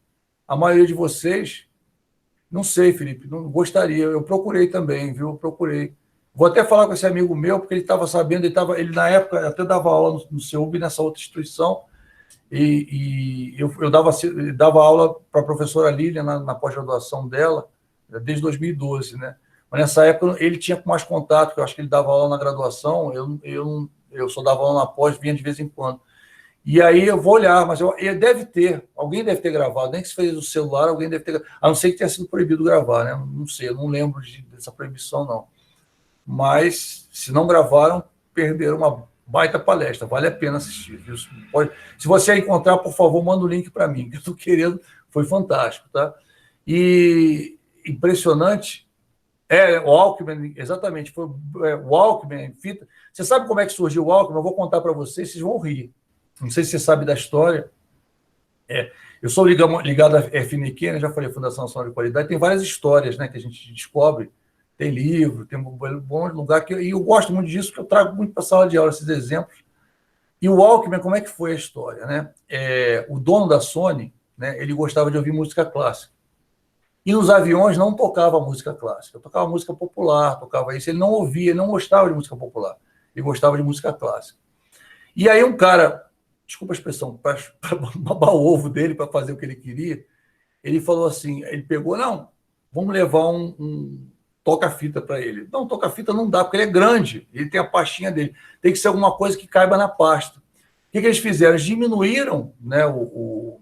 a maioria de vocês, não sei, Felipe, não gostaria. Eu procurei também, viu? Eu procurei. Vou até falar com esse amigo meu, porque ele estava sabendo, ele na época até dava aula no CEUB, nessa outra instituição, e eu dava aula para a professora Lília na pós-graduação dela, desde 2012, né? Mas nessa época ele tinha mais contato, porque eu acho que ele dava aula na graduação, eu só dava aula na pós, vinha de vez em quando. E aí eu vou olhar, mas ele deve ter, alguém deve ter gravado, nem que se fez o celular, alguém deve ter, a não ser que tenha sido proibido gravar, né? Não sei, eu não lembro dessa proibição, não. Mas, se não gravaram, perderam uma baita palestra, vale a pena assistir. Isso pode, se você encontrar, por favor, manda o link para mim, que eu estou querendo, foi fantástico, tá? E impressionante, o Walkman, exatamente, foi o Walkman, fita. Você sabe como é que surgiu o Walkman? Eu vou contar para vocês vão rir. Não sei se você sabe da história. Eu sou ligado à FNQ, né? Já falei, Fundação Nacional de Qualidade, tem várias histórias, né, que a gente descobre, tem livro, tem um bom lugar, e eu gosto muito disso, porque eu trago muito para a sala de aula esses exemplos. E o Walkman, como é que foi a história, né? O dono da Sony, né, ele gostava de ouvir música clássica. E nos aviões não tocava música clássica, tocava música popular, tocava isso. Ele não ouvia, ele não gostava de música popular, ele gostava de música clássica. E aí um cara, desculpa a expressão, para babar o ovo dele para fazer o que ele queria, ele falou assim, ele pegou, não, vamos levar um toca-fita para ele. Não, toca-fita não dá, porque ele é grande, ele tem a pastinha dele, tem que ser alguma coisa que caiba na pasta. O que eles fizeram? Eles diminuíram, né, o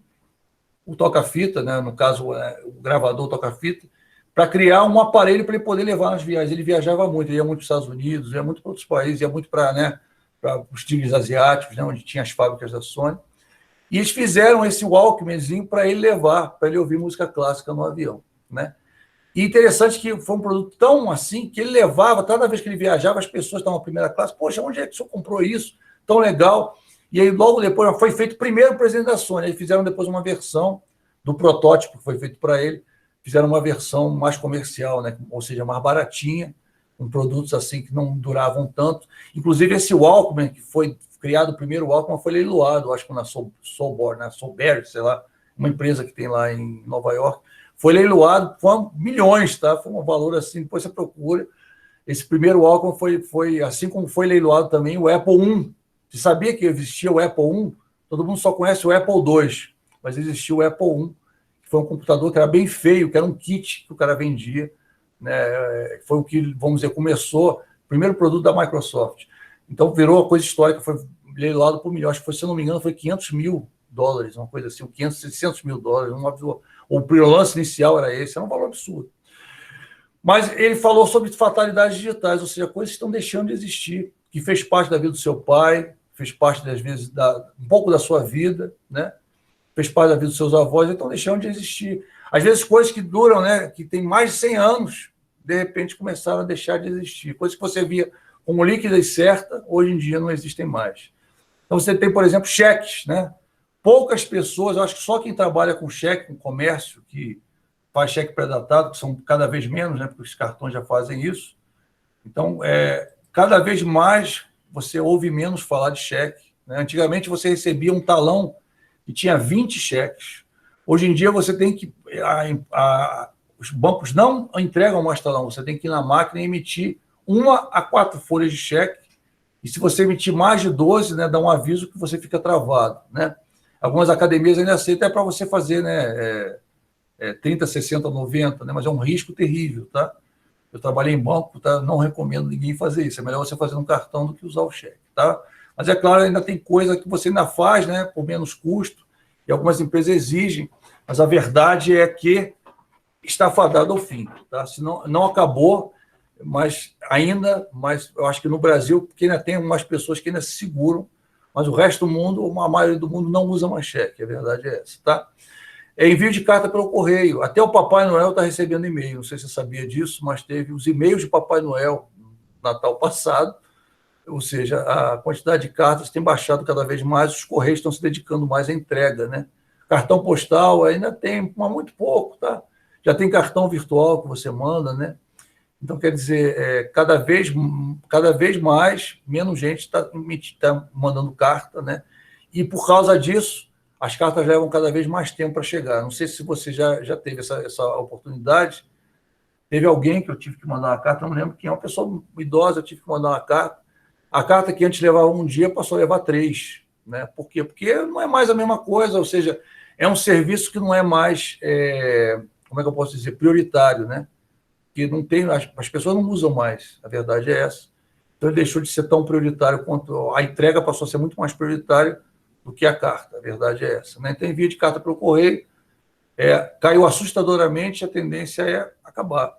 toca-fita, né, no caso o gravador toca-fita, para criar um aparelho para ele poder levar nas viagens. Ele viajava muito, ele ia muito para os Estados Unidos, ia muito para outros países, ia muito para, né, para os tigres asiáticos, né, onde tinha as fábricas da Sony. E eles fizeram esse Walkmanzinho para ele levar, para ele ouvir música clássica no avião, né? E interessante que foi um produto tão assim que ele levava, cada vez que ele viajava, as pessoas estavam na primeira classe, poxa, onde é que o senhor comprou isso? Tão legal. E aí, logo depois, foi feito primeiro o presidente da Sony, eles fizeram depois uma versão do protótipo que foi feito para ele, fizeram uma versão mais comercial, né? Ou seja, mais baratinha, com produtos assim que não duravam tanto. Inclusive, esse Walkman, que foi criado, o primeiro Walkman, foi leiloado, acho que na Soulberry, sei lá, uma empresa que tem lá em Nova York, foi leiloado, foram milhões, tá? Foi um valor assim, depois você procura. Esse primeiro Walkman foi assim como foi leiloado também o Apple I. Você sabia que existia o Apple I? Todo mundo só conhece o Apple II, mas existia o Apple I, que foi um computador que era bem feio, que era um kit que o cara vendia, né? Foi o que, vamos dizer, começou, o primeiro produto da Microsoft. Então virou uma coisa histórica, foi leiloado por milhões, acho que foi, se eu não me engano, foi $500 mil, uma coisa assim, 500, $600 mil, o lance inicial era esse, era um valor absurdo. Mas ele falou sobre fatalidades digitais, ou seja, coisas que estão deixando de existir, que fez parte da vida do seu pai, fez parte, às vezes, um pouco da sua vida, né? Fez parte da vida dos seus avós, e estão deixando de existir. Às vezes, coisas que duram, né, que tem mais de 100 anos, de repente começaram a deixar de existir. Coisas que você via como líquida e certa, hoje em dia não existem mais. Então, você tem, por exemplo, cheques, né? Poucas pessoas, eu acho que só quem trabalha com cheque, com comércio, que faz cheque pré-datado, que são cada vez menos, né, porque os cartões já fazem isso. Então, cada vez mais você ouve menos falar de cheque, né? Antigamente, você recebia um talão que tinha 20 cheques. Hoje em dia, você tem que... os bancos não entregam mais talão, você tem que ir na máquina e emitir 1 a 4 folhas de cheque, e se você emitir mais de 12, né, dá um aviso que você fica travado, né? Algumas academias ainda aceitam, para você fazer, né, 30, 60, 90, né, mas é um risco terrível, tá? Eu trabalhei em banco, tá? Não recomendo ninguém fazer isso, é melhor você fazer um cartão do que usar o cheque, tá? Mas é claro, ainda tem coisa que você ainda faz, né, por menos custo, e algumas empresas exigem, mas a verdade é que está fadado ao fim, tá? Se não acabou, mas eu acho que no Brasil, porque ainda tem algumas pessoas que ainda se seguram, mas o resto do mundo, a maioria do mundo não usa mais cheque, a verdade é essa, tá? Envio de carta pelo correio, até o Papai Noel está recebendo e-mail, não sei se você sabia disso, mas teve os e-mails de Papai Noel no Natal passado, ou seja, a quantidade de cartas tem baixado cada vez mais, os correios estão se dedicando mais à entrega, né? Cartão postal ainda tem, mas muito pouco, tá? Já tem cartão virtual que você manda, né? Então, quer dizer, cada vez mais, menos gente está mandando carta, né? E, por causa disso, as cartas levam cada vez mais tempo para chegar. Não sei se você já teve essa oportunidade. Teve alguém que eu tive que mandar uma carta, não lembro quem é, uma pessoa idosa, eu tive que mandar uma carta. A carta que antes levava um dia passou a levar 3. Né? Por quê? Porque não é mais a mesma coisa, ou seja, é um serviço que não é mais, como é que eu posso dizer, prioritário, né? Que não tem, as pessoas não usam mais, a verdade é essa. Então ele deixou de ser tão prioritário quanto a entrega passou a ser muito mais prioritária do que a carta, a verdade é essa. Né? Então envio de carta para o correio caiu assustadoramente, a tendência é acabar.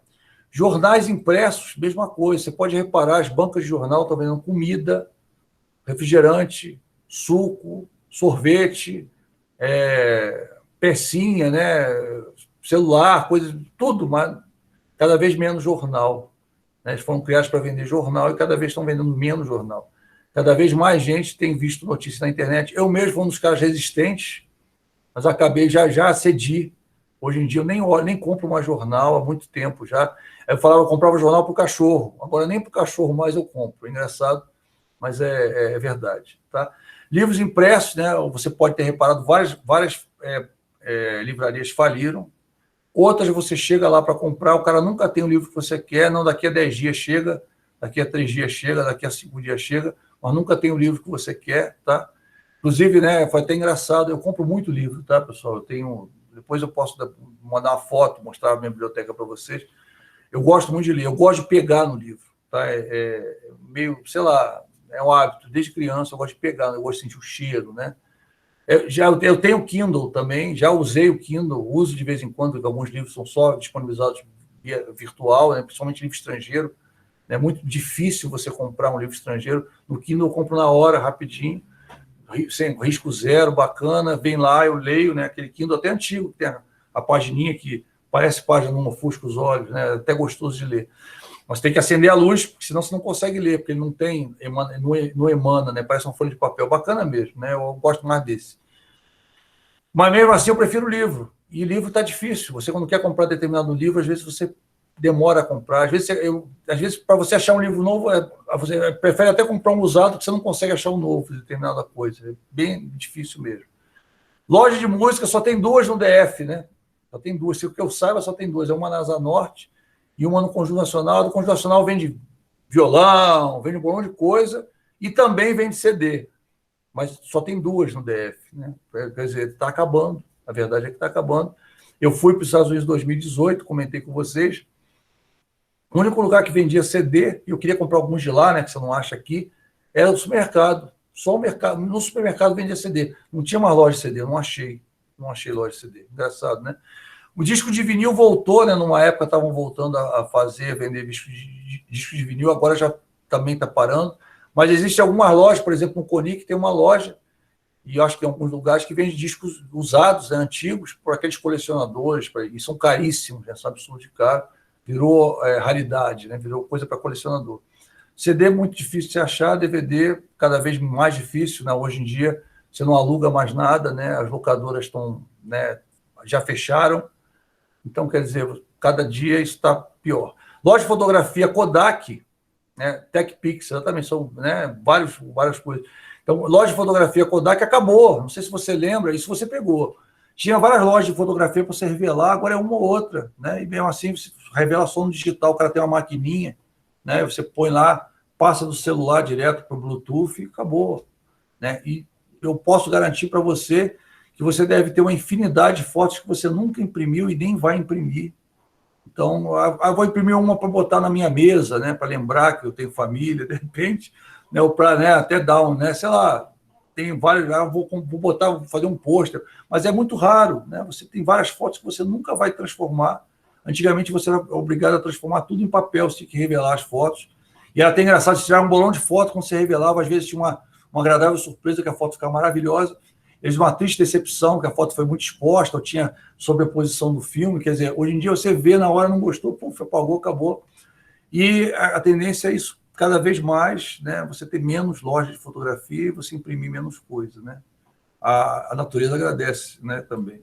Jornais impressos, mesma coisa, você pode reparar, as bancas de jornal estão vendendo comida, refrigerante, suco, sorvete, pecinha, né? Celular, coisas, tudo, mas cada vez menos jornal. Né? Eles foram criados para vender jornal e cada vez estão vendendo menos jornal. Cada vez mais gente tem visto notícias na internet. Eu mesmo fui um dos caras resistentes, mas acabei, já cedi. Hoje em dia eu nem compro mais jornal há muito tempo já. Eu comprava jornal para o cachorro. Agora nem para o cachorro mais eu compro. Engraçado, mas é verdade. Tá? Livros impressos, né? Você pode ter reparado, várias livrarias faliram. Outras você chega lá para comprar, o cara nunca tem o livro que você quer, não, daqui a 10 dias chega, daqui a 3 dias chega, daqui a 5 dias chega, mas nunca tem o livro que você quer, tá? Inclusive, né, foi até engraçado, eu compro muito livro, tá, pessoal? Depois eu posso mandar uma foto, mostrar a minha biblioteca para vocês. Eu gosto muito de ler, eu gosto de pegar no livro, tá? Meio, sei lá, é um hábito, desde criança eu gosto de pegar, eu gosto de sentir o cheiro, né? Eu tenho Kindle também, já usei o Kindle, uso de vez em quando, porque alguns livros são só disponibilizados via virtual, né, principalmente livro estrangeiro. É muito difícil você comprar um livro estrangeiro. No Kindle eu compro na hora, rapidinho, sem risco zero, bacana, vem lá, eu leio, né, aquele Kindle até antigo, que tem a pagininha que parece página, não ofusca os olhos, né, é até gostoso de ler. Mas tem que acender a luz, porque senão você não consegue ler, porque ele não emana, né? Parece uma folha de papel. Bacana mesmo, né? Eu gosto mais desse. Mas mesmo assim eu prefiro livro. E livro está difícil. Você, quando quer comprar determinado livro, às vezes você demora a comprar. Às vezes para você achar um livro novo, você prefere até comprar um usado, porque você não consegue achar um novo de determinada coisa. É bem difícil mesmo. Loja de música só tem 2 no DF, né? Só tem 2. Se o que eu saiba, só tem 2. É uma na Asa Norte e uma no Conjunto Nacional. Do Conjunto Nacional vende violão, vende um monte de coisa e também vende CD. Mas só tem 2 no DF. Né? Quer dizer, está acabando. A verdade é que está acabando. Eu fui para os Estados Unidos em 2018, comentei com vocês. O único lugar que vendia CD, e eu queria comprar alguns de lá, né, que você não acha aqui, era o supermercado. Só o mercado. No supermercado vendia CD. Não tinha uma loja de CD, eu não achei. Não achei loja de CD. Engraçado, né? O disco de vinil voltou, né? Numa época estavam voltando a vender disco de vinil, agora já também está parando. Mas existem algumas lojas, por exemplo, no Coni, que tem uma loja, e eu acho que em alguns lugares, que vende discos usados, né, antigos, por aqueles colecionadores, e são caríssimos, né, são absurdo de caro. Virou raridade, né? Virou coisa para colecionador. CD é muito difícil de se achar, DVD cada vez mais difícil, né? Hoje em dia você não aluga mais nada, né? As locadoras estão, né, já fecharam. Então, quer dizer, cada dia isso está pior. Loja de fotografia Kodak, né, TechPix, também são, né, várias coisas. Então, loja de fotografia Kodak acabou. Não sei se você lembra, isso você pegou. Tinha várias lojas de fotografia para você revelar, agora é uma ou outra. Né? E mesmo assim, você revela só no digital, o cara tem uma maquininha, né? Você põe lá, passa do celular direto para o Bluetooth e acabou. Né? E eu posso garantir para você que você deve ter uma infinidade de fotos que você nunca imprimiu e nem vai imprimir. Então, eu vou imprimir uma para botar na minha mesa, né, para lembrar que eu tenho família, de repente, né, ou para, né, até dar um, né, sei lá, tem vários, vou botar, vou fazer um pôster, mas é muito raro, né? Você tem várias fotos que você nunca vai transformar. Antigamente você era obrigado a transformar tudo em papel, você tinha que revelar as fotos. E era até engraçado, você tirava um bolão de foto, quando você revelava, às vezes tinha uma agradável surpresa, que a foto ficava maravilhosa. Eles uma triste decepção, que a foto foi muito exposta, ou tinha sobreposição do filme. Quer dizer, hoje em dia você vê na hora, não gostou, puf, apagou, acabou. E a tendência é isso, cada vez mais, né, você ter menos lojas de fotografia e você imprimir menos coisa. Né? a natureza agradece, né, também.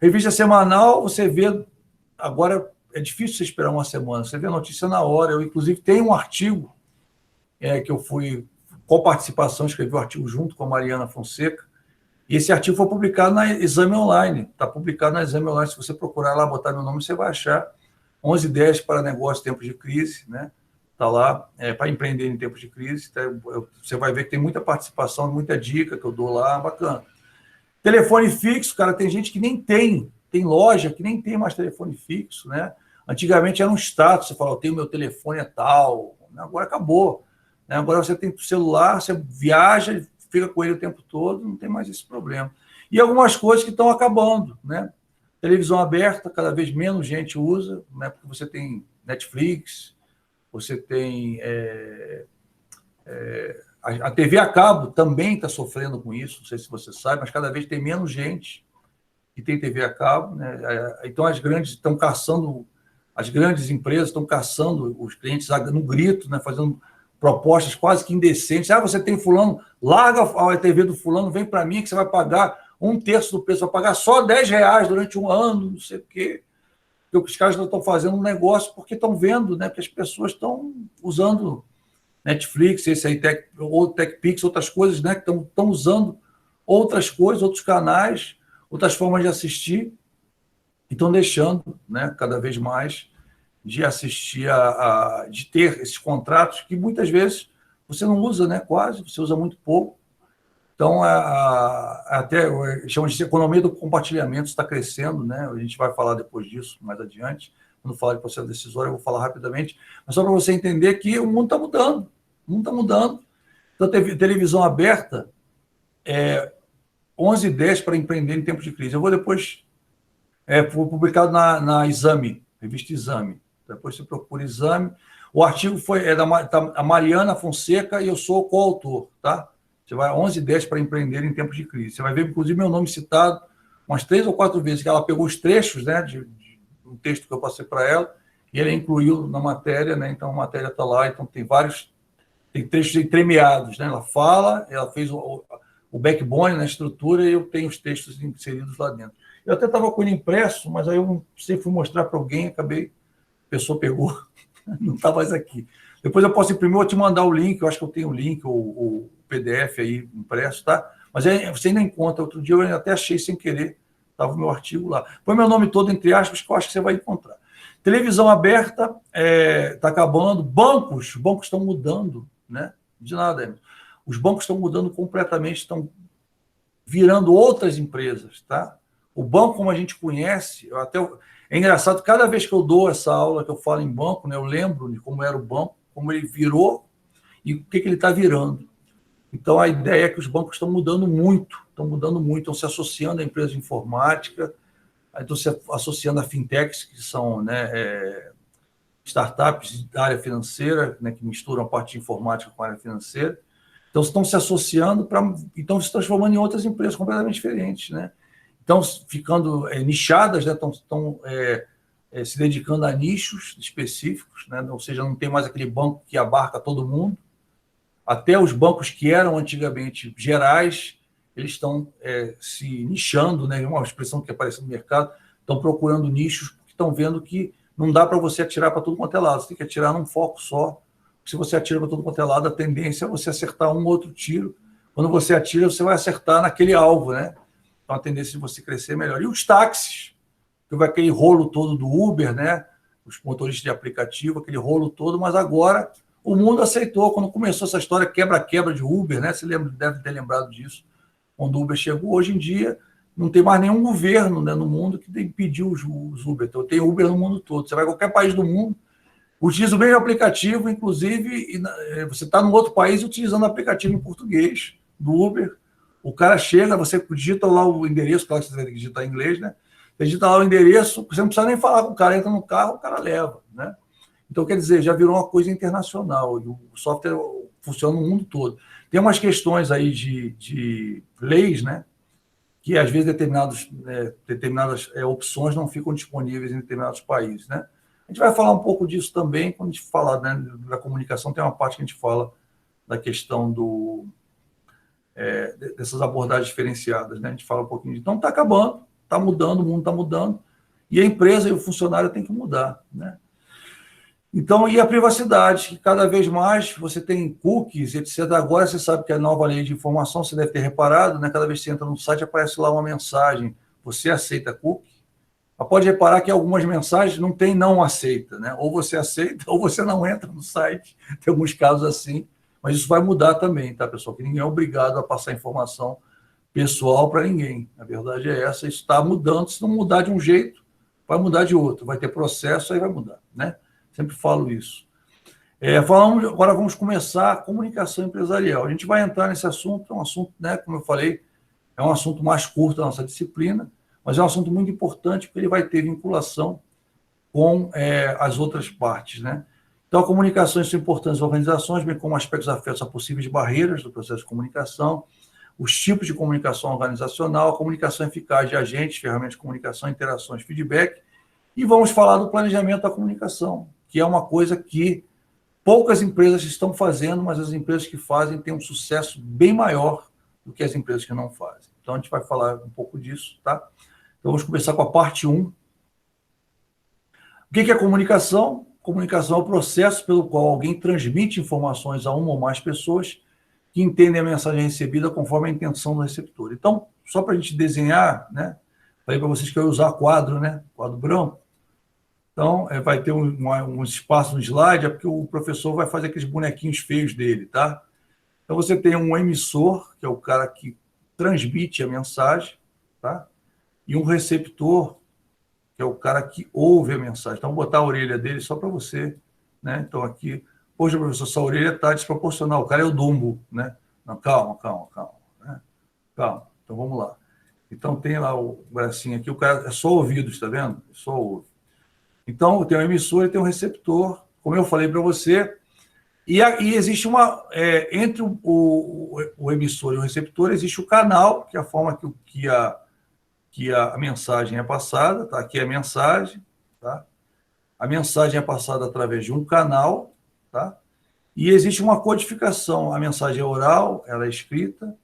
Revista semanal, você vê, agora é difícil você esperar uma semana, você vê a notícia na hora. Eu, inclusive, tenho um artigo que eu fui, com participação, escrevi o artigo junto com a Mariana Fonseca, e esse artigo foi publicado na Exame Online, está publicado na Exame Online. Se você procurar lá, botar meu nome, você vai achar 11 ideias para negócio em tempos de crise, né? Está lá, para empreender em tempos de crise. Você vai ver que tem muita participação, muita dica que eu dou lá, bacana. Telefone fixo, cara, tem gente que nem tem loja que nem tem mais telefone fixo, né? Antigamente era um status, você fala, eu tenho meu telefone tal, agora acabou, né? Agora você tem o celular, você viaja, fica com ele o tempo todo, não tem mais esse problema. E algumas coisas que estão acabando, né? Televisão aberta, cada vez menos gente usa, né? Porque você tem Netflix, você tem a TV a cabo também está sofrendo com isso, não sei se você sabe, mas cada vez tem menos gente que tem TV a cabo, né? Então as grandes estão caçando, as grandes empresas estão caçando os clientes no grito, né? Fazendo propostas quase que indecentes. Você tem fulano, larga a TV do fulano, vem para mim que você vai pagar 1/3 do preço, vai pagar só R$10 durante um ano, não sei o quê. Porque os caras não estão fazendo um negócio porque estão vendo, né? Que as pessoas estão usando Netflix, esse aí, ou TechPix, outras coisas, né? Que estão usando outras coisas, outros canais, outras formas de assistir, e estão deixando, né, cada vez mais de assistir, de ter esses contratos que muitas vezes você não usa, né, quase, você usa muito pouco. Então, até chamamos de economia do compartilhamento, está crescendo, né? A gente vai falar depois disso, mais adiante. Quando falar de processo decisório, eu vou falar rapidamente, mas só para você entender que o mundo está mudando. O mundo está mudando. Então, televisão aberta, 11 ideias para empreender em tempos de crise. Eu vou depois... foi publicado na Exame, revista Exame. Depois você procura Exame. O artigo é da Mariana Fonseca e eu sou coautor, tá? Você vai 11 ideias para empreender em tempos de crise. Você vai ver, inclusive, meu nome citado umas 3 ou 4 vezes, que ela pegou os trechos, né, de um texto que eu passei para ela, e ela incluiu na matéria, né? Então a matéria está lá, então tem trechos entremeados, né? Ela fala, ela fez o backbone na estrutura e eu tenho os textos inseridos lá dentro. Eu até estava com ele impresso, mas aí eu não sei, fui mostrar para alguém, acabei, a pessoa pegou, não está mais aqui. Depois eu posso imprimir, eu vou te mandar o link, eu acho que eu tenho o link, o PDF aí impresso, tá? Mas aí você ainda encontra. Outro dia eu até achei sem querer, estava o meu artigo lá. Põe meu nome todo entre aspas, que eu acho que você vai encontrar. Televisão aberta está acabando, bancos estão mudando, né? De nada, Emerson. Os bancos estão mudando completamente, estão virando outras empresas, tá? O banco, como a gente conhece, é engraçado, cada vez que eu dou essa aula, que eu falo em banco, né, eu lembro de como era o banco, como ele virou e o que ele está virando. Então, a ideia é que os bancos estão mudando muito, estão se associando a empresas de informática, estão se associando a fintechs, que são, né, startups da área financeira, né, que misturam a parte de informática com a área financeira. Então, estão se associando então se transformando em outras empresas completamente diferentes, né? Estão ficando nichadas, né? Estão se dedicando a nichos específicos, né? Ou seja, não tem mais aquele banco que abarca todo mundo. Até os bancos que eram antigamente gerais, eles estão se nichando, né? Uma expressão que aparece no mercado, estão procurando nichos, porque estão vendo que não dá para você atirar para tudo quanto é lado, você tem que atirar num foco só. Se você atira para tudo quanto é lado, a tendência é você acertar um ou outro tiro. Quando você atira, você vai acertar naquele alvo, né? Então, a tendência de você crescer é melhor. E os táxis, que vai aquele rolo todo do Uber, né? Os motoristas de aplicativo, aquele rolo todo, mas agora o mundo aceitou. Quando começou essa história quebra-quebra de Uber, né? Você deve ter lembrado disso. Quando o Uber chegou, hoje em dia, não tem mais nenhum governo, né, no mundo que impediu os Uber. Então, tem Uber no mundo todo. Você vai a qualquer país do mundo, utiliza o mesmo aplicativo, inclusive, e você está num outro país utilizando o aplicativo em português do Uber. O cara chega, você digita lá o endereço, claro que você tem que digitar em inglês, né? Você digita lá o endereço, você não precisa nem falar com o cara, entra no carro, o cara leva, né? Então, quer dizer, já virou uma coisa internacional, e o software funciona no mundo todo. Tem umas questões aí de leis, né? Que às vezes determinadas opções não ficam disponíveis em determinados países, né? A gente vai falar um pouco disso também quando a gente falar, né, da comunicação. Tem uma parte que a gente fala da questão dessas abordagens diferenciadas, né? A gente fala um pouquinho de... Então, está acabando, está mudando, o mundo está mudando, e a empresa e o funcionário têm que mudar, né? Então, e a privacidade, que cada vez mais você tem cookies, etc. Agora você sabe que a nova lei de informação, você deve ter reparado, né? Cada vez que você entra no site, aparece lá uma mensagem, você aceita cookie? Mas pode reparar que algumas mensagens não tem não aceita, né? Ou você aceita, ou você não entra no site. Tem alguns casos assim, mas isso vai mudar também, tá, pessoal? Que ninguém é obrigado a passar informação pessoal para ninguém. A verdade é essa, isso está mudando. Se não mudar de um jeito, vai mudar de outro. Vai ter processo, aí vai mudar, né? Sempre falo isso. Agora vamos começar a comunicação empresarial. A gente vai entrar nesse assunto, é um assunto, né, como eu falei, é um assunto mais curto da nossa disciplina, mas é um assunto muito importante porque ele vai ter vinculação com as outras partes, né? Então, a comunicação são importantes organizações, bem como aspectos afetos a possíveis barreiras do processo de comunicação, os tipos de comunicação organizacional, a comunicação eficaz de agentes, ferramentas de comunicação, interações, feedback, e vamos falar do planejamento da comunicação, que é uma coisa que poucas empresas estão fazendo, mas as empresas que fazem têm um sucesso bem maior do que as empresas que não fazem. Então, a gente vai falar um pouco disso, tá? Então, vamos começar com a parte 1. O que é comunicação? Comunicação é o processo pelo qual alguém transmite informações a uma ou mais pessoas que entendem a mensagem recebida conforme a intenção do receptor. Então, só para a gente desenhar, né? Falei para vocês que eu ia usar quadro, né? Quadro branco. Então, vai ter um espaço no slide, é porque o professor vai fazer aqueles bonequinhos feios dele, tá? Então, você tem um emissor, que é o cara que transmite a mensagem, tá? E um receptor, que é o cara que ouve a mensagem. Então, vou botar a orelha dele só para você, né? Então, aqui, poxa, professor, essa orelha está desproporcional, o cara é o Dumbo, né? Não, calma, né? Calma, então vamos lá. Então, tem lá o bracinho aqui, o cara é só ouvido, está vendo? Só ouve. Então, tem um emissor e tem um receptor, como eu falei para você, e existe entre o emissor e o receptor, existe o canal, que é a forma que a mensagem é passada, tá? Aqui é a mensagem, tá? A mensagem é passada através de um canal, tá? E existe uma codificação, a mensagem é oral, ela é escrita,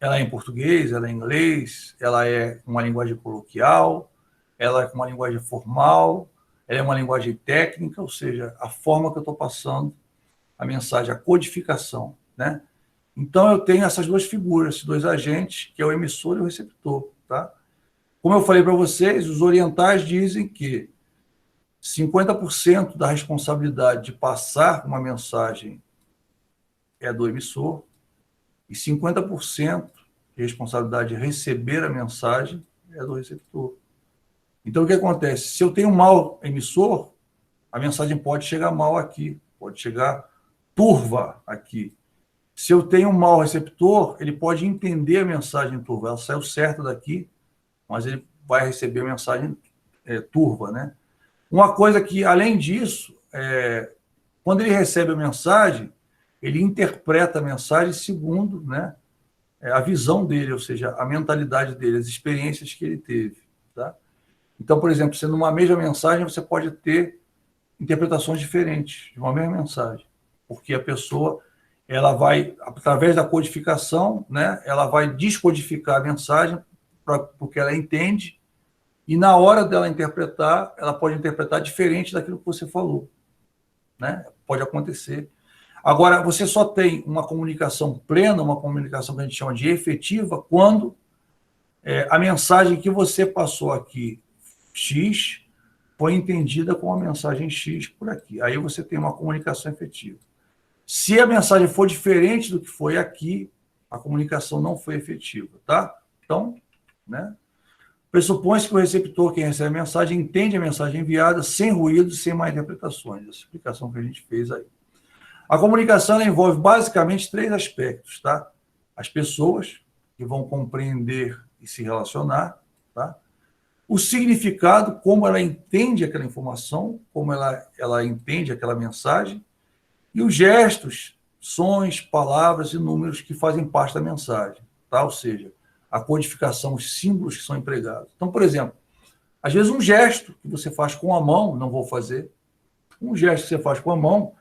ela é em português, ela é em inglês, ela é uma linguagem coloquial, ela é uma linguagem formal, ela é uma linguagem técnica, ou seja, a forma que eu estou passando a mensagem, a codificação, né? Então, eu tenho essas duas figuras, esses dois agentes, que é o emissor e o receptor, tá? Como eu falei para vocês, os orientais dizem que 50% da responsabilidade de passar uma mensagem é do emissor e 50% de responsabilidade de receber a mensagem é do receptor. Então, o que acontece? Se eu tenho um mau emissor, a mensagem pode chegar mal aqui, pode chegar turva aqui. Se eu tenho um mau receptor, ele pode entender a mensagem turva. Ela saiu certa daqui, mas ele vai receber a mensagem turva, né? Uma coisa que, além disso, quando ele recebe a mensagem, ele interpreta a mensagem segundo, né, a visão dele, ou seja, a mentalidade dele, as experiências que ele teve, tá? Então, por exemplo, sendo uma mesma mensagem, você pode ter interpretações diferentes de uma mesma mensagem, porque a pessoa, ela vai, através da codificação, né, ela vai descodificar a mensagem porque ela entende, e na hora dela interpretar, ela pode interpretar diferente daquilo que você falou, né? Pode acontecer. Agora, você só tem uma comunicação plena, uma comunicação que a gente chama de efetiva, quando a mensagem que você passou aqui, X, foi entendida com a mensagem X por aqui. Aí você tem uma comunicação efetiva. Se a mensagem for diferente do que foi aqui, a comunicação não foi efetiva, tá? Então, né? Pressupõe-se que o receptor, quem recebe a mensagem, entende a mensagem enviada sem ruídos, sem mais interpretações. Essa explicação que a gente fez aí. A comunicação ela envolve basicamente 3 aspectos, tá? As pessoas que vão compreender e se relacionar, tá? O significado, como ela entende aquela informação, como ela entende aquela mensagem, e os gestos, sons, palavras e números que fazem parte da mensagem, tá? Ou seja, a codificação, os símbolos que são empregados. Então, por exemplo, às vezes um gesto que você faz com a mão, não vou fazer, um gesto que você faz com a mão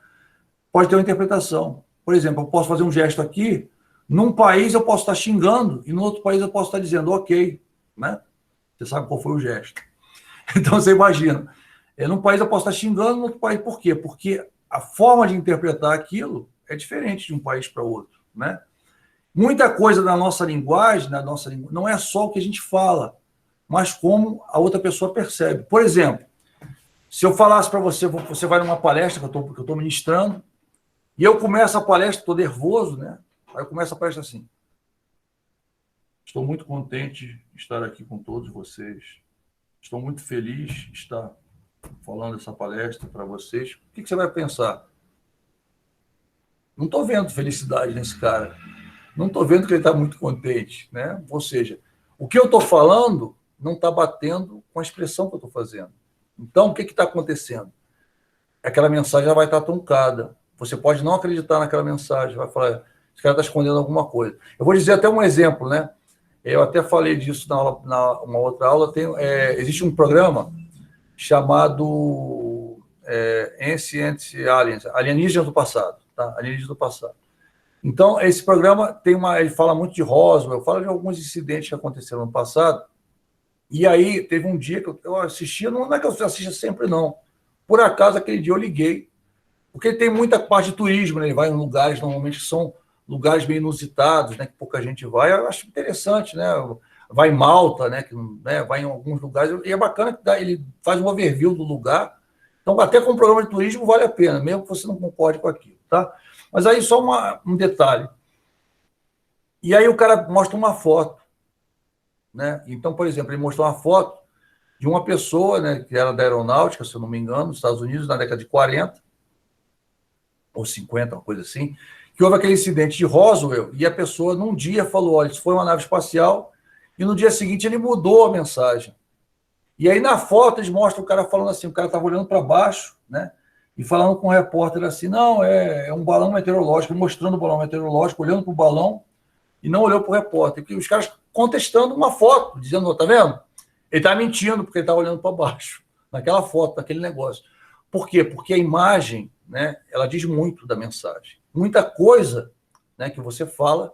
pode ter uma interpretação. Por exemplo, eu posso fazer um gesto aqui, Num país eu posso estar xingando e no outro país eu posso estar dizendo ok, né? Você sabe qual foi o gesto. Então você imagina, num país eu posso estar xingando, no outro país por quê? Porque a forma de interpretar aquilo é diferente de um país para outro, né? Muita coisa da nossa linguagem, não é só o que a gente fala, mas como a outra pessoa percebe. Por exemplo, se eu falasse para você, você vai numa palestra que eu estou ministrando, e eu começo a palestra, estou nervoso, né? Aí eu começo a palestra assim. Estou muito contente de estar aqui com todos vocês. Estou muito feliz de estar falando essa palestra para vocês. O que você vai pensar? Não estou vendo felicidade nesse cara. Não estou vendo que ele está muito contente, né? Ou seja, o que eu estou falando não está batendo com a expressão que eu estou fazendo. Então, o que está acontecendo? Aquela mensagem já vai estar truncada. Você pode não acreditar naquela mensagem, vai falar, esse cara está escondendo alguma coisa. Eu vou dizer até um exemplo, né? Eu até falei disso uma outra aula. Existe um programa chamado Ancient Aliens, Alienígenas do Passado, tá? Alienígenas do Passado. Então, esse programa ele fala muito de Roswell, fala de alguns incidentes que aconteceram no passado. E aí, teve um dia que eu assistia, não é que eu assista sempre, não. Por acaso, aquele dia eu liguei, porque tem muita parte de turismo, né? Ele vai em lugares, normalmente, que são lugares meio inusitados, né? Que pouca gente vai. Eu acho interessante, né? Vai em Malta, né? Vai em alguns lugares. E é bacana que ele faz um overview do lugar. Então, até com o programa de turismo, vale a pena, mesmo que você não concorde com aquilo, tá? Mas aí só um detalhe. E aí o cara mostra uma foto, né? Então, por exemplo, ele mostrou uma foto de uma pessoa, né, que era da aeronáutica, se eu não me engano, nos Estados Unidos, na década de 40 ou 50, uma coisa assim, que houve aquele incidente de Roswell e a pessoa, num dia, falou, olha, isso foi uma nave espacial, e no dia seguinte ele mudou a mensagem. E aí, na foto, eles mostram o cara falando assim, o cara estava olhando para baixo, né? E falando com o repórter assim, não, é um balão meteorológico, mostrando o balão meteorológico, olhando para o balão, e não olhou para o repórter. E os caras contestando uma foto, dizendo, tá vendo? Ele está mentindo, porque ele está olhando para baixo, naquela foto, naquele negócio. Por quê? Porque a imagem, né, ela diz muito da mensagem. Muita coisa, né, que você fala,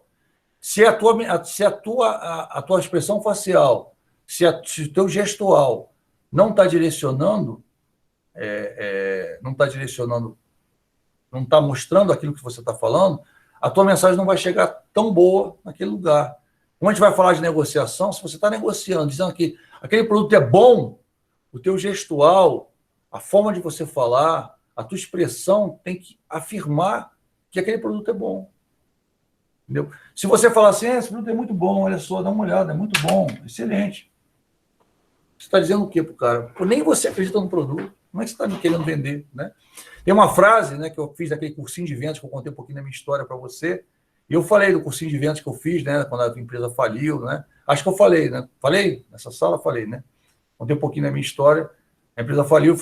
se a tua expressão facial, se o teu gestual não está direcionando, não está mostrando aquilo que você está falando, a tua mensagem não vai chegar tão boa naquele lugar. Como a gente vai falar de negociação, se você está negociando, dizendo que aquele produto é bom, o teu gestual, a forma de você falar, a tua expressão tem que afirmar que aquele produto é bom. Entendeu? Se você falar assim, esse produto é muito bom, olha só, dá uma olhada, é muito bom, excelente. Você está dizendo o quê para o cara? Pô, nem você acredita no produto. Como é que você está me querendo vender? Né? Tem uma frase, né, que eu fiz daquele cursinho de vendas, que eu contei um pouquinho da minha história para você, e eu falei do cursinho de vendas que eu fiz, né, quando a empresa faliu, né? Acho que eu falei, né? Falei? Nessa sala, falei, né? Contei um pouquinho da minha história. A empresa faliu,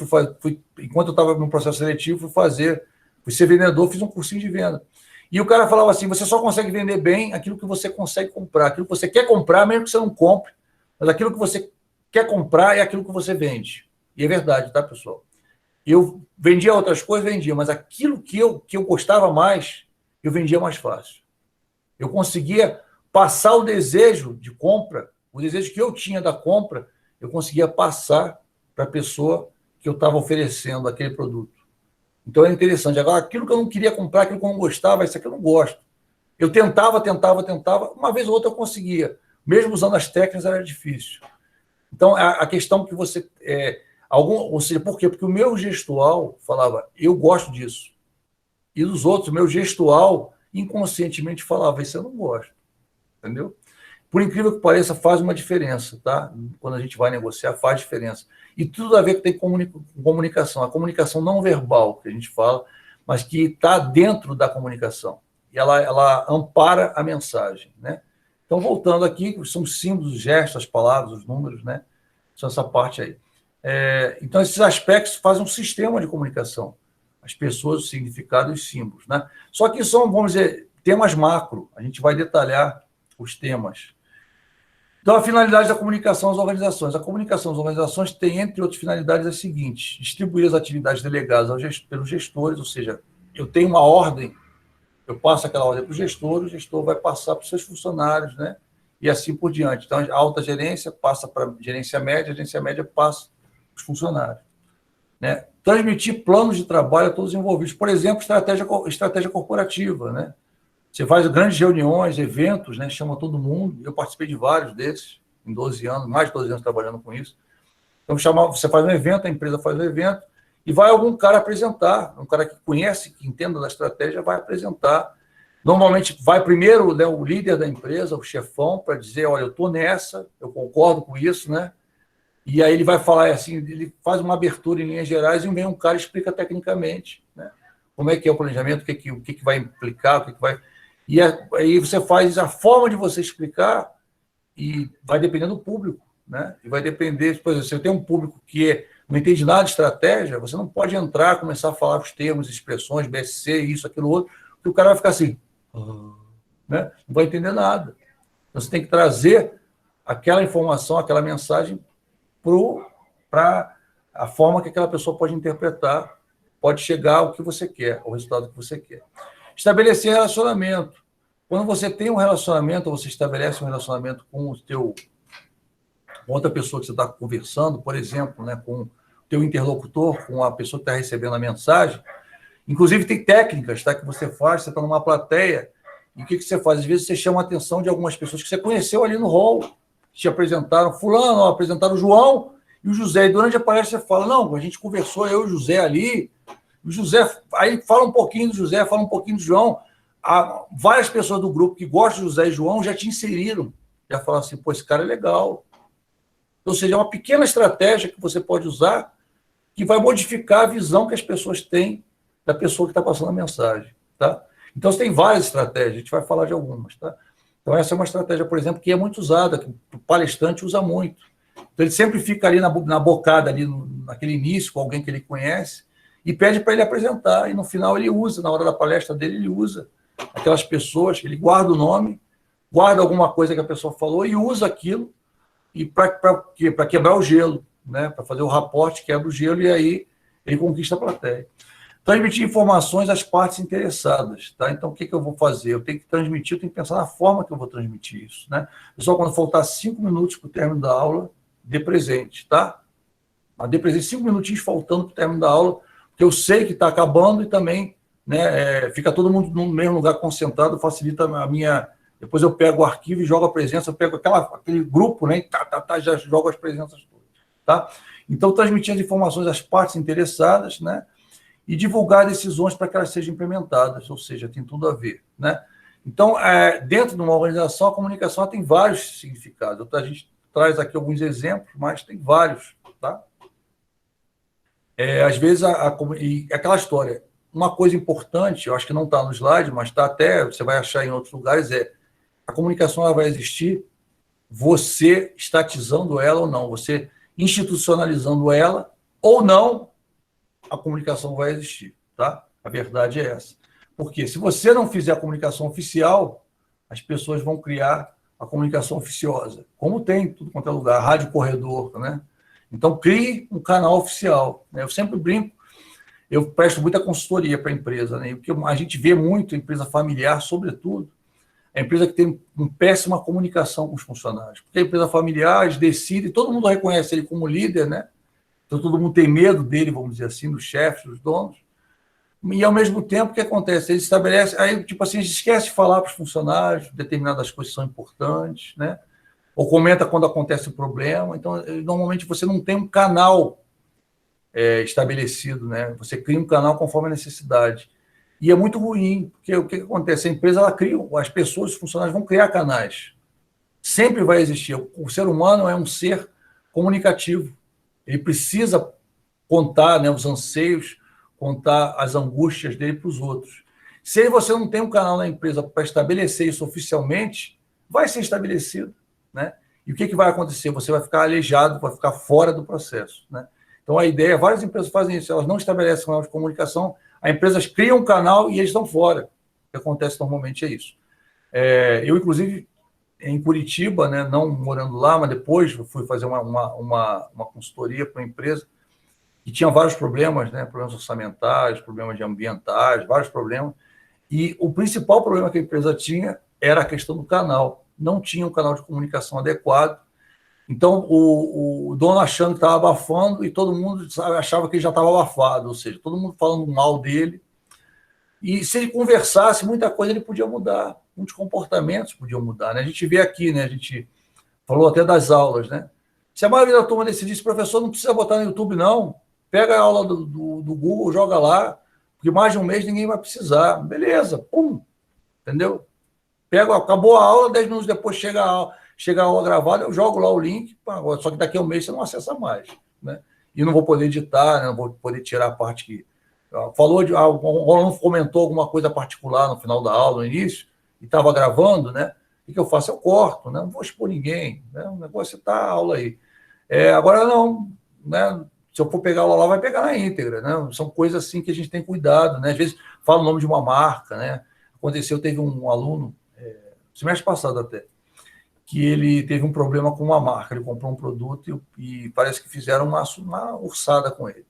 enquanto eu estava no processo seletivo, fui ser vendedor, fiz um cursinho de venda. E o cara falava assim, você só consegue vender bem aquilo que você consegue comprar. Aquilo que você quer comprar, mesmo que você não compre, mas aquilo que você quer comprar é aquilo que você vende. E é verdade, tá, pessoal? Eu vendia outras coisas, mas aquilo que eu gostava mais, eu vendia mais fácil. Eu conseguia passar o desejo de compra, o desejo que eu tinha da compra, eu conseguia passar para a pessoa que eu estava oferecendo aquele produto. Então é interessante. Agora, aquilo que eu não queria comprar, aquilo que eu não gostava, isso aqui eu não gosto. Eu tentava, uma vez ou outra eu conseguia. Mesmo usando as técnicas, era difícil. Então, a questão que você... ou seja, por quê? Porque o meu gestual falava, eu gosto disso. E dos outros, o meu gestual inconscientemente falava, isso eu não gosto. Entendeu? Por incrível que pareça, faz uma diferença, tá? Quando a gente vai negociar, faz diferença. E tudo a ver com tem comunicação. A comunicação não verbal, que a gente fala, mas que está dentro da comunicação. E ela ampara a mensagem, né? Então, voltando aqui, são símbolos, os gestos, as palavras, os números, né? São essa parte aí. Então, esses aspectos fazem um sistema de comunicação. As pessoas, o significado e os símbolos, né? Só que são, vamos dizer, temas macro. A gente vai detalhar os temas. Então, a finalidade da comunicação às organizações. A comunicação às organizações tem, entre outras finalidades, as seguintes: distribuir as atividades delegadas pelos gestores, ou seja, eu tenho uma ordem eu passo aquela ordem para o gestor vai passar para os seus funcionários, né? E assim por diante. Então, a alta gerência passa para a gerência média passa para os funcionários. Né? Transmitir planos de trabalho a todos os envolvidos. Por exemplo, estratégia corporativa. Né? Você faz grandes reuniões, eventos, né? Chama todo mundo. Eu participei de vários desses, em 12 anos, mais de 12 anos trabalhando com isso. Então, você faz um evento, a empresa faz um evento, e vai algum cara apresentar, um cara que conhece, que entenda da estratégia, vai apresentar. Normalmente vai primeiro, né, o líder da empresa, o chefão, para dizer, olha, eu estou nessa, eu concordo com isso, né? E aí ele vai falar assim, ele faz uma abertura em linhas gerais e vem um cara e explica tecnicamente, né? Como é que é o planejamento, o que vai implicar, o que vai... E aí você faz a forma de você explicar e vai depender do público, né? E vai depender, por exemplo, se você tem um público que não entende nada de estratégia, você não pode entrar, começar a falar os termos, expressões, BSC, isso, aquilo, outro, porque o cara vai ficar assim, né? Não vai entender nada. Então, você tem que trazer aquela informação, aquela mensagem para a forma que aquela pessoa pode interpretar, pode chegar ao que você quer, ao resultado que você quer. Estabelecer relacionamento. Quando você tem um relacionamento, ou você estabelece um relacionamento com outra pessoa que você está conversando, por exemplo, né, com o teu interlocutor, com a pessoa que está recebendo a mensagem, inclusive tem técnicas, tá, que você faz, você está numa plateia, e o que você faz? Às vezes você chama a atenção de algumas pessoas que você conheceu ali no hall, que te apresentaram, fulano, apresentaram o João e o José, e durante a palestra você fala, não, a gente conversou, eu e o José ali, o José, aí fala um pouquinho do José, fala um pouquinho do João, várias pessoas do grupo que gostam de José e João já te inseriram, já falaram assim, pô, esse cara é legal. Ou seja, é uma pequena estratégia que você pode usar que vai modificar a visão que as pessoas têm da pessoa que está passando a mensagem. Tá? Então, você tem várias estratégias, a gente vai falar de algumas. Tá? Então, essa é uma estratégia, por exemplo, que é muito usada, que o palestrante usa muito. Então, ele sempre fica ali na bocada, ali naquele início, com alguém que ele conhece, e pede para ele apresentar, e no final ele usa, na hora da palestra dele, ele usa aquelas pessoas, ele guarda o nome, guarda alguma coisa que a pessoa falou e usa aquilo e para quebrar o gelo, né? Para fazer o raporte, quebra o gelo e aí ele conquista a plateia. Transmitir informações às partes interessadas. Tá? Então, o que eu vou fazer? Eu tenho que transmitir, eu tenho que pensar na forma que eu vou transmitir isso. Né? Pessoal, quando faltar 5 minutos para o término da aula, dê presente. Tá? Mas dê presente 5 minutinhos faltando para o término da aula, porque eu sei que está acabando e também, né, fica todo mundo no mesmo lugar concentrado, facilita a minha... Depois eu pego o arquivo e jogo a presença, eu pego aquele grupo, né, e já jogo as presenças todas. Tá? Então, transmitir as informações às partes interessadas, né, e divulgar decisões para que elas sejam implementadas, ou seja, tem tudo a ver. Né? Então, dentro de uma organização, a comunicação tem vários significados. A gente traz aqui alguns exemplos, mas tem vários. Tá? Às vezes, e aquela história, uma coisa importante, eu acho que não está no slide, mas está até, você vai achar em outros lugares, a comunicação ela vai existir, você estatizando ela ou não, você institucionalizando ela ou não, a comunicação vai existir. Tá? A verdade é essa. Porque se você não fizer a comunicação oficial, as pessoas vão criar a comunicação oficiosa, como tem em tudo quanto é lugar, rádio corredor, né? Então, crie um canal oficial. Né? Eu sempre brinco, eu presto muita consultoria para a empresa, né? Porque a gente vê muito empresa familiar, sobretudo, a empresa que tem uma péssima comunicação com os funcionários. Porque a empresa familiar, eles decidem, todo mundo reconhece ele como líder, né? Então todo mundo tem medo dele, vamos dizer assim, dos chefes, dos donos. E, ao mesmo tempo, o que acontece? Eles estabelecem, aí, tipo assim, a gente esquece de falar para os funcionários, determinadas coisas são importantes, né? Ou comenta quando acontece o problema. Então, normalmente, você não tem um canal estabelecido, né? Você cria um canal conforme a necessidade. E é muito ruim, porque o que acontece? A empresa, ela cria, as pessoas, os funcionários vão criar canais. Sempre vai existir. O ser humano é um ser comunicativo. Ele precisa contar, né, os anseios, contar as angústias dele para os outros. Se você não tem um canal na empresa para estabelecer isso oficialmente, vai ser estabelecido. Né? E o que vai acontecer? Você vai ficar aleijado, vai ficar fora do processo. Né? Então, a ideia, várias empresas fazem isso, elas não estabelecem canal de comunicação, as empresas criam um canal e eles estão fora. O que acontece normalmente é isso. Eu, inclusive, em Curitiba, né, não morando lá, mas depois fui fazer uma consultoria para uma empresa que tinha vários problemas, né, problemas orçamentários, problemas ambientais, vários problemas, E o principal problema que a empresa tinha era a questão do canal. Não tinha um canal de comunicação adequado. Então, o dono achando que estava abafando e todo mundo achava que ele já estava abafado, ou seja, todo mundo falando mal dele. E se ele conversasse, muita coisa ele podia mudar, muitos comportamentos podiam mudar. Né? A gente vê aqui, né? A gente falou até das aulas, né? Se a maioria da turma decidisse, professor, não precisa botar no YouTube, não. Pega a aula do Google, joga lá, porque mais de um mês ninguém vai precisar. Beleza, pum, entendeu? Acabou a aula, 10 minutos depois chega a aula gravada, eu jogo lá o link, só que daqui a um mês você não acessa mais. Né? E não vou poder editar, né? Não vou poder tirar a parte que... Falou o aluno comentou alguma coisa particular no final da aula, no início, e estava gravando, né? O que eu faço? Eu corto, né? Não vou expor ninguém. Né? O negócio está a aula aí. Agora, não, né? Se eu for pegar a aula lá, vai pegar na íntegra. Né? São coisas assim que a gente tem cuidado. Né? Às vezes fala o nome de uma marca. Né? Aconteceu, teve um aluno, semestre passado até, que ele teve um problema com uma marca. Ele comprou um produto e parece que fizeram uma urçada com ele.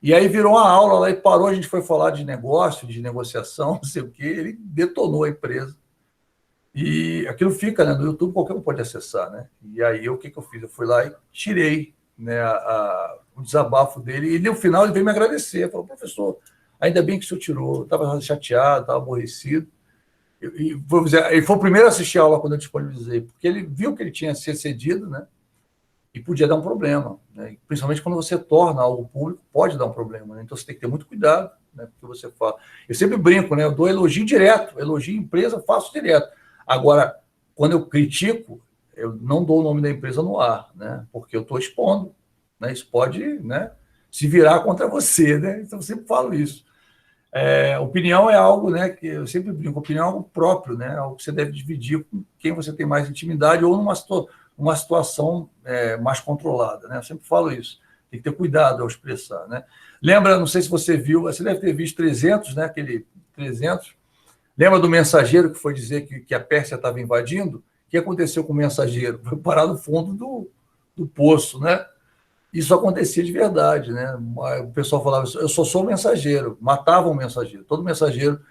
E aí virou uma aula lá e parou, a gente foi falar de negócio, de negociação, não sei o quê, ele detonou a empresa. E aquilo fica, né, no YouTube, qualquer um pode acessar, né? E aí o que eu fiz? Eu fui lá e tirei, né, o desabafo dele, e no final ele veio me agradecer, falou, professor, ainda bem que o senhor tirou, eu estava chateado, estava aborrecido. Ele foi o primeiro a assistir a aula quando eu disponibilizei, porque ele viu que ele tinha se excedido, né? E podia dar um problema, né? Principalmente quando você torna algo público, pode dar um problema, né? Então você tem que ter muito cuidado, né, com o que você fala. Eu sempre brinco, né? Eu dou elogio direto, elogio empresa, faço direto. Agora, quando eu critico, eu não dou o nome da empresa no ar, né? Porque eu estou expondo, né? Isso pode, né, se virar contra você, né? Então eu sempre falo isso. Opinião é algo, né, que eu sempre brinco, opinião é algo próprio, né? Algo que você deve dividir com quem você tem mais intimidade ou numa situação mais controlada, né? Eu sempre falo isso. Tem que ter cuidado ao expressar, né? Lembra, não sei se você viu, você deve ter visto 300, né? Aquele 300. Lembra do mensageiro que foi dizer que a Pérsia estava invadindo? O que aconteceu com o mensageiro? Foi parar no fundo do poço, né? Isso acontecia de verdade, né? O pessoal falava, eu só sou mensageiro, matavam o mensageiro. Todo mensageiro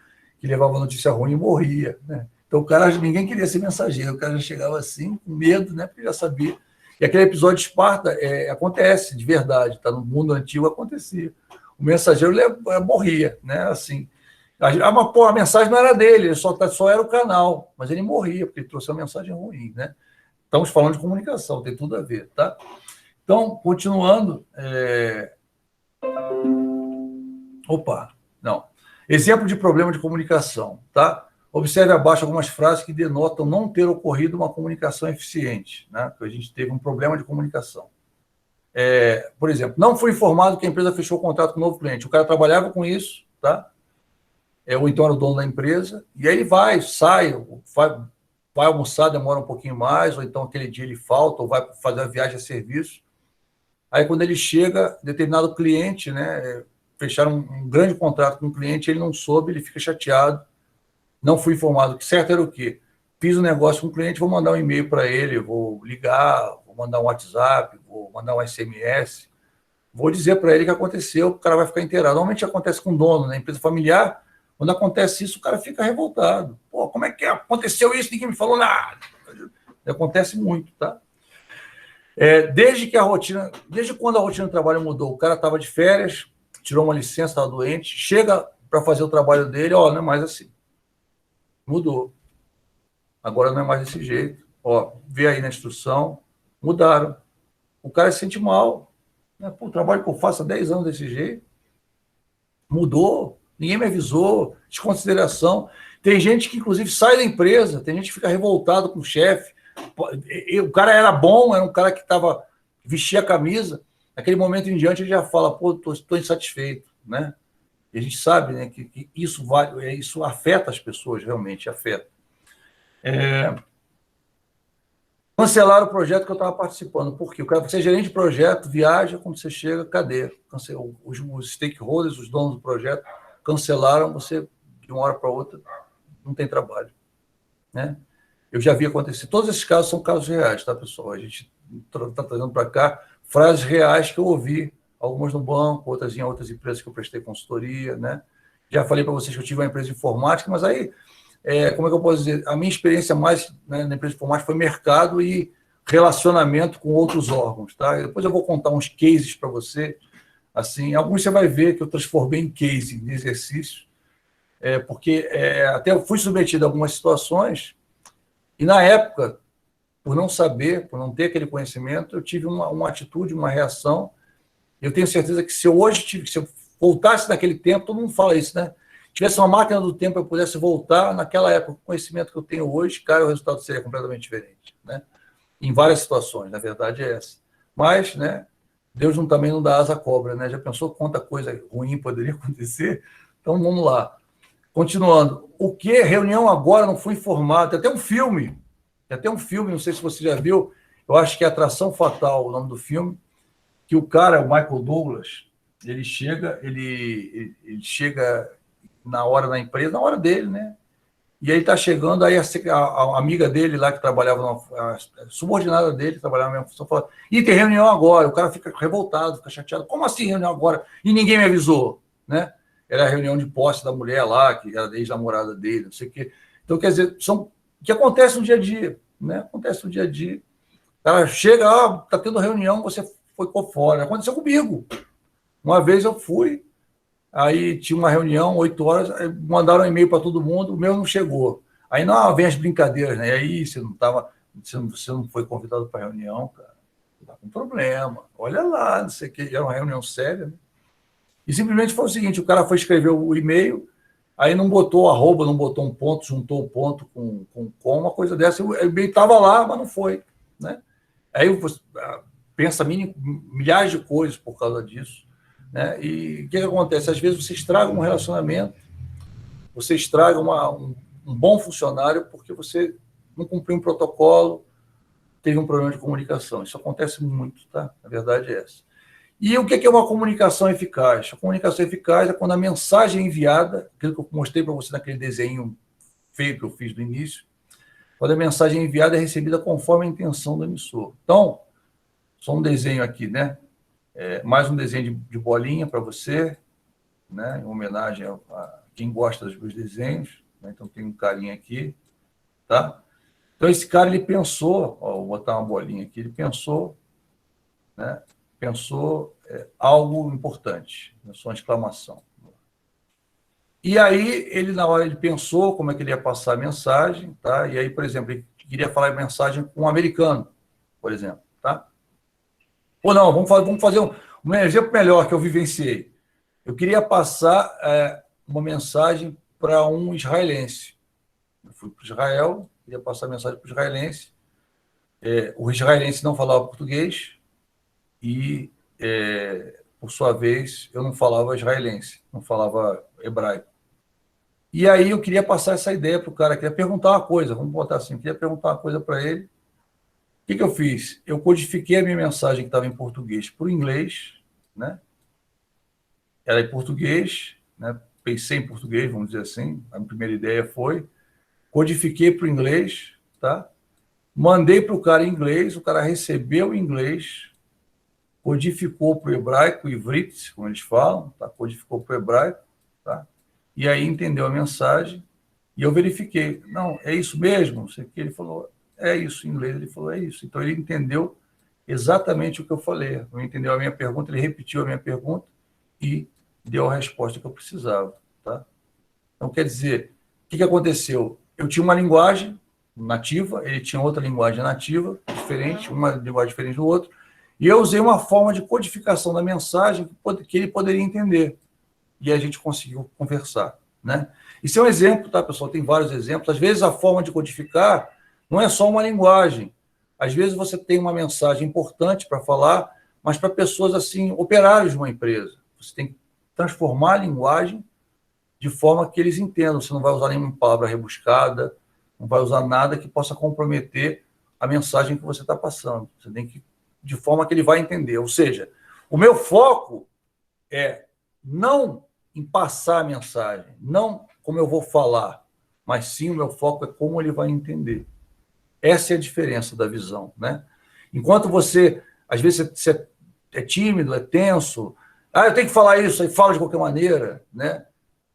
que levava notícia ruim morria, né? Então, ninguém queria ser mensageiro, o cara já chegava assim, com medo, né? Porque já sabia. E aquele episódio de Esparta acontece de verdade, tá? No mundo antigo acontecia. O mensageiro morria, né? Assim. Mas, a mensagem não era dele, ele só era o canal, mas ele morria, porque ele trouxe uma mensagem ruim, né? Estamos falando de comunicação, tem tudo a ver, tá? Então, continuando. Exemplo de problema de comunicação, tá? Observe abaixo algumas frases que denotam não ter ocorrido uma comunicação eficiente, né? Que a gente teve um problema de comunicação. Por exemplo, não foi informado que a empresa fechou o contrato com o novo cliente. O cara trabalhava com isso, tá? Ou então era o dono da empresa, e aí ele sai, vai almoçar, demora um pouquinho mais, ou então aquele dia ele falta, ou vai fazer a viagem a serviço. Aí, quando ele chega, determinado cliente, né, fecharam um grande contrato com o cliente, ele não soube, ele fica chateado, não fui informado. Que certo era o quê? Fiz um negócio com o cliente, vou mandar um e-mail para ele, vou ligar, vou mandar um WhatsApp, vou mandar um SMS, vou dizer para ele o que aconteceu, o cara vai ficar inteirado. Normalmente acontece com o dono, né, empresa familiar, quando acontece isso, o cara fica revoltado. Pô, como é que aconteceu isso? Ninguém me falou nada. Acontece muito, tá? Desde quando a rotina do trabalho mudou, o cara estava de férias, tirou uma licença, estava doente, chega para fazer o trabalho dele, não é mais assim. Mudou. Agora não é mais desse jeito. Vê aí na instrução, mudaram. O cara se sente mal. Né? Pô, o trabalho que eu faço há 10 anos desse jeito, mudou. Ninguém me avisou, desconsideração. Tem gente que, inclusive, sai da empresa, tem gente que fica revoltado com o chefe. O cara era bom, era um cara que vestia a camisa. Naquele momento em diante, ele já fala, pô, estou insatisfeito. Né? E a gente sabe, né, que isso afeta as pessoas, realmente, afeta. Cancelaram o projeto que eu estava participando. Por quê? Você é gerente de projeto, viaja, quando você chega, cadê? Os stakeholders, os donos do projeto, cancelaram, você, de uma hora para outra, não tem trabalho. Né? Eu já vi acontecer. Todos esses casos são casos reais, tá, pessoal? A gente está trazendo para cá frases reais que eu ouvi, algumas no banco, outras em outras empresas que eu prestei consultoria, né? Já falei para vocês que eu tive uma empresa de informática, mas aí, como é que eu posso dizer? A minha experiência mais, né, na empresa de informática foi mercado e relacionamento com outros órgãos, tá? Depois eu vou contar uns cases para você, assim, alguns você vai ver que eu transformei em case, em exercício, porque até eu fui submetido a algumas situações e, na época, por não saber, por não ter aquele conhecimento, eu tive uma atitude, uma reação. Eu tenho certeza que se eu voltasse naquele tempo, todo mundo fala isso, né? Tivesse uma máquina do tempo, eu pudesse voltar naquela época, com o conhecimento que eu tenho hoje, cara, o resultado seria completamente diferente, né? Em várias situações, na verdade é essa. Mas, né, Deus também não dá asa à cobra, né? Já pensou quanta coisa ruim poderia acontecer? Então, vamos lá. Continuando. O que? Reunião agora, não fui informado. Tem até um filme, não sei se você já viu, eu acho que é Atração Fatal, o nome do filme, que o cara, o Michael Douglas, ele chega na hora da empresa, na hora dele, né? E aí está chegando, aí a amiga dele lá, que trabalhava, a subordinada dele, que trabalhava na mesma função, fala, e tem reunião agora. O cara fica revoltado, fica chateado. Como assim reunião agora? E ninguém me avisou, né? Era a reunião de posse da mulher lá, que era ex-namorada dele, não sei o quê. Então, quer dizer, o que acontece no dia a dia, né? Acontece no dia a dia. O cara chega, tá tendo reunião, você ficou fora. Aconteceu comigo. Uma vez eu fui, aí tinha uma reunião, 8 horas, mandaram um e-mail para todo mundo, o meu não chegou. Aí não, vem as brincadeiras, né? E aí você não foi convidado para a reunião, cara. Tá com problema. Olha lá, não sei o que, era uma reunião séria, né? E simplesmente foi o seguinte, o cara foi escrever o e-mail, aí não botou arroba, não botou um ponto, juntou o ponto com uma coisa dessa, o e-mail estava lá, mas não foi, né? Aí você pensa milhares de coisas por causa disso, né? E o que acontece? Às vezes você estraga um relacionamento, você estraga um bom funcionário porque você não cumpriu um protocolo, teve um problema de comunicação. Isso acontece muito, tá? A verdade é essa. E o que é uma comunicação eficaz? A comunicação eficaz é quando a mensagem enviada, aquilo que eu mostrei para você naquele desenho feio que eu fiz no início, quando a mensagem enviada é recebida conforme a intenção do emissor. Então, só um desenho aqui, né? Mais um desenho de bolinha para você, né? Em homenagem a quem gosta dos meus desenhos, né? Então, tem um carinha aqui, tá? Então, esse cara, ele pensou, vou botar uma bolinha aqui, ele pensou, né? Pensou algo importante, só uma exclamação. E aí, na hora ele pensou como é que ele ia passar a mensagem, tá? E aí, por exemplo, ele queria falar a mensagem com um americano, por exemplo, tá? Ou não, vamos fazer um exemplo melhor que eu vivenciei. Eu queria passar uma mensagem para um israelense. Eu fui para Israel, queria passar a mensagem para o israelense. O israelense não falava português e, por sua vez, eu não falava israelense, não falava hebraico. E aí eu queria passar essa ideia para o cara, queria perguntar uma coisa, vamos botar assim, queria perguntar uma coisa para ele. O que eu fiz? Eu codifiquei a minha mensagem que estava em português para o inglês, né? Era em português, né? Pensei em português, vamos dizer assim, a minha primeira ideia foi, codifiquei para o inglês, tá? Mandei para o cara em inglês, o cara recebeu em inglês, codificou para o hebraico, ivrit, como eles falam, tá? Codificou para o hebraico, tá? E aí entendeu a mensagem, e eu verifiquei, não, é isso mesmo? Não sei o que, ele falou, é isso, em inglês ele falou, é isso. Então ele entendeu exatamente o que eu falei, não entendeu a minha pergunta, ele repetiu a minha pergunta e deu a resposta que eu precisava, tá? Então, quer dizer, o que aconteceu? Eu tinha uma linguagem nativa, ele tinha outra linguagem nativa, diferente, uma linguagem diferente do outro, e eu usei uma forma de codificação da mensagem que ele poderia entender. E a gente conseguiu conversar, né? Isso é um exemplo, tá, pessoal? Tem vários exemplos. Às vezes a forma de codificar não é só uma linguagem. Às vezes você tem uma mensagem importante para falar, mas para pessoas assim, operários de uma empresa. Você tem que transformar a linguagem de forma que eles entendam. Você não vai usar nenhuma palavra rebuscada, não vai usar nada que possa comprometer a mensagem que você está passando. Você tem que, de forma que ele vai entender. Ou seja, o meu foco é não em passar a mensagem, não como eu vou falar, mas sim o meu foco é como ele vai entender. Essa é a diferença da visão, né? Enquanto você, às vezes, você é tímido, é tenso, eu tenho que falar isso, aí fala de qualquer maneira, né?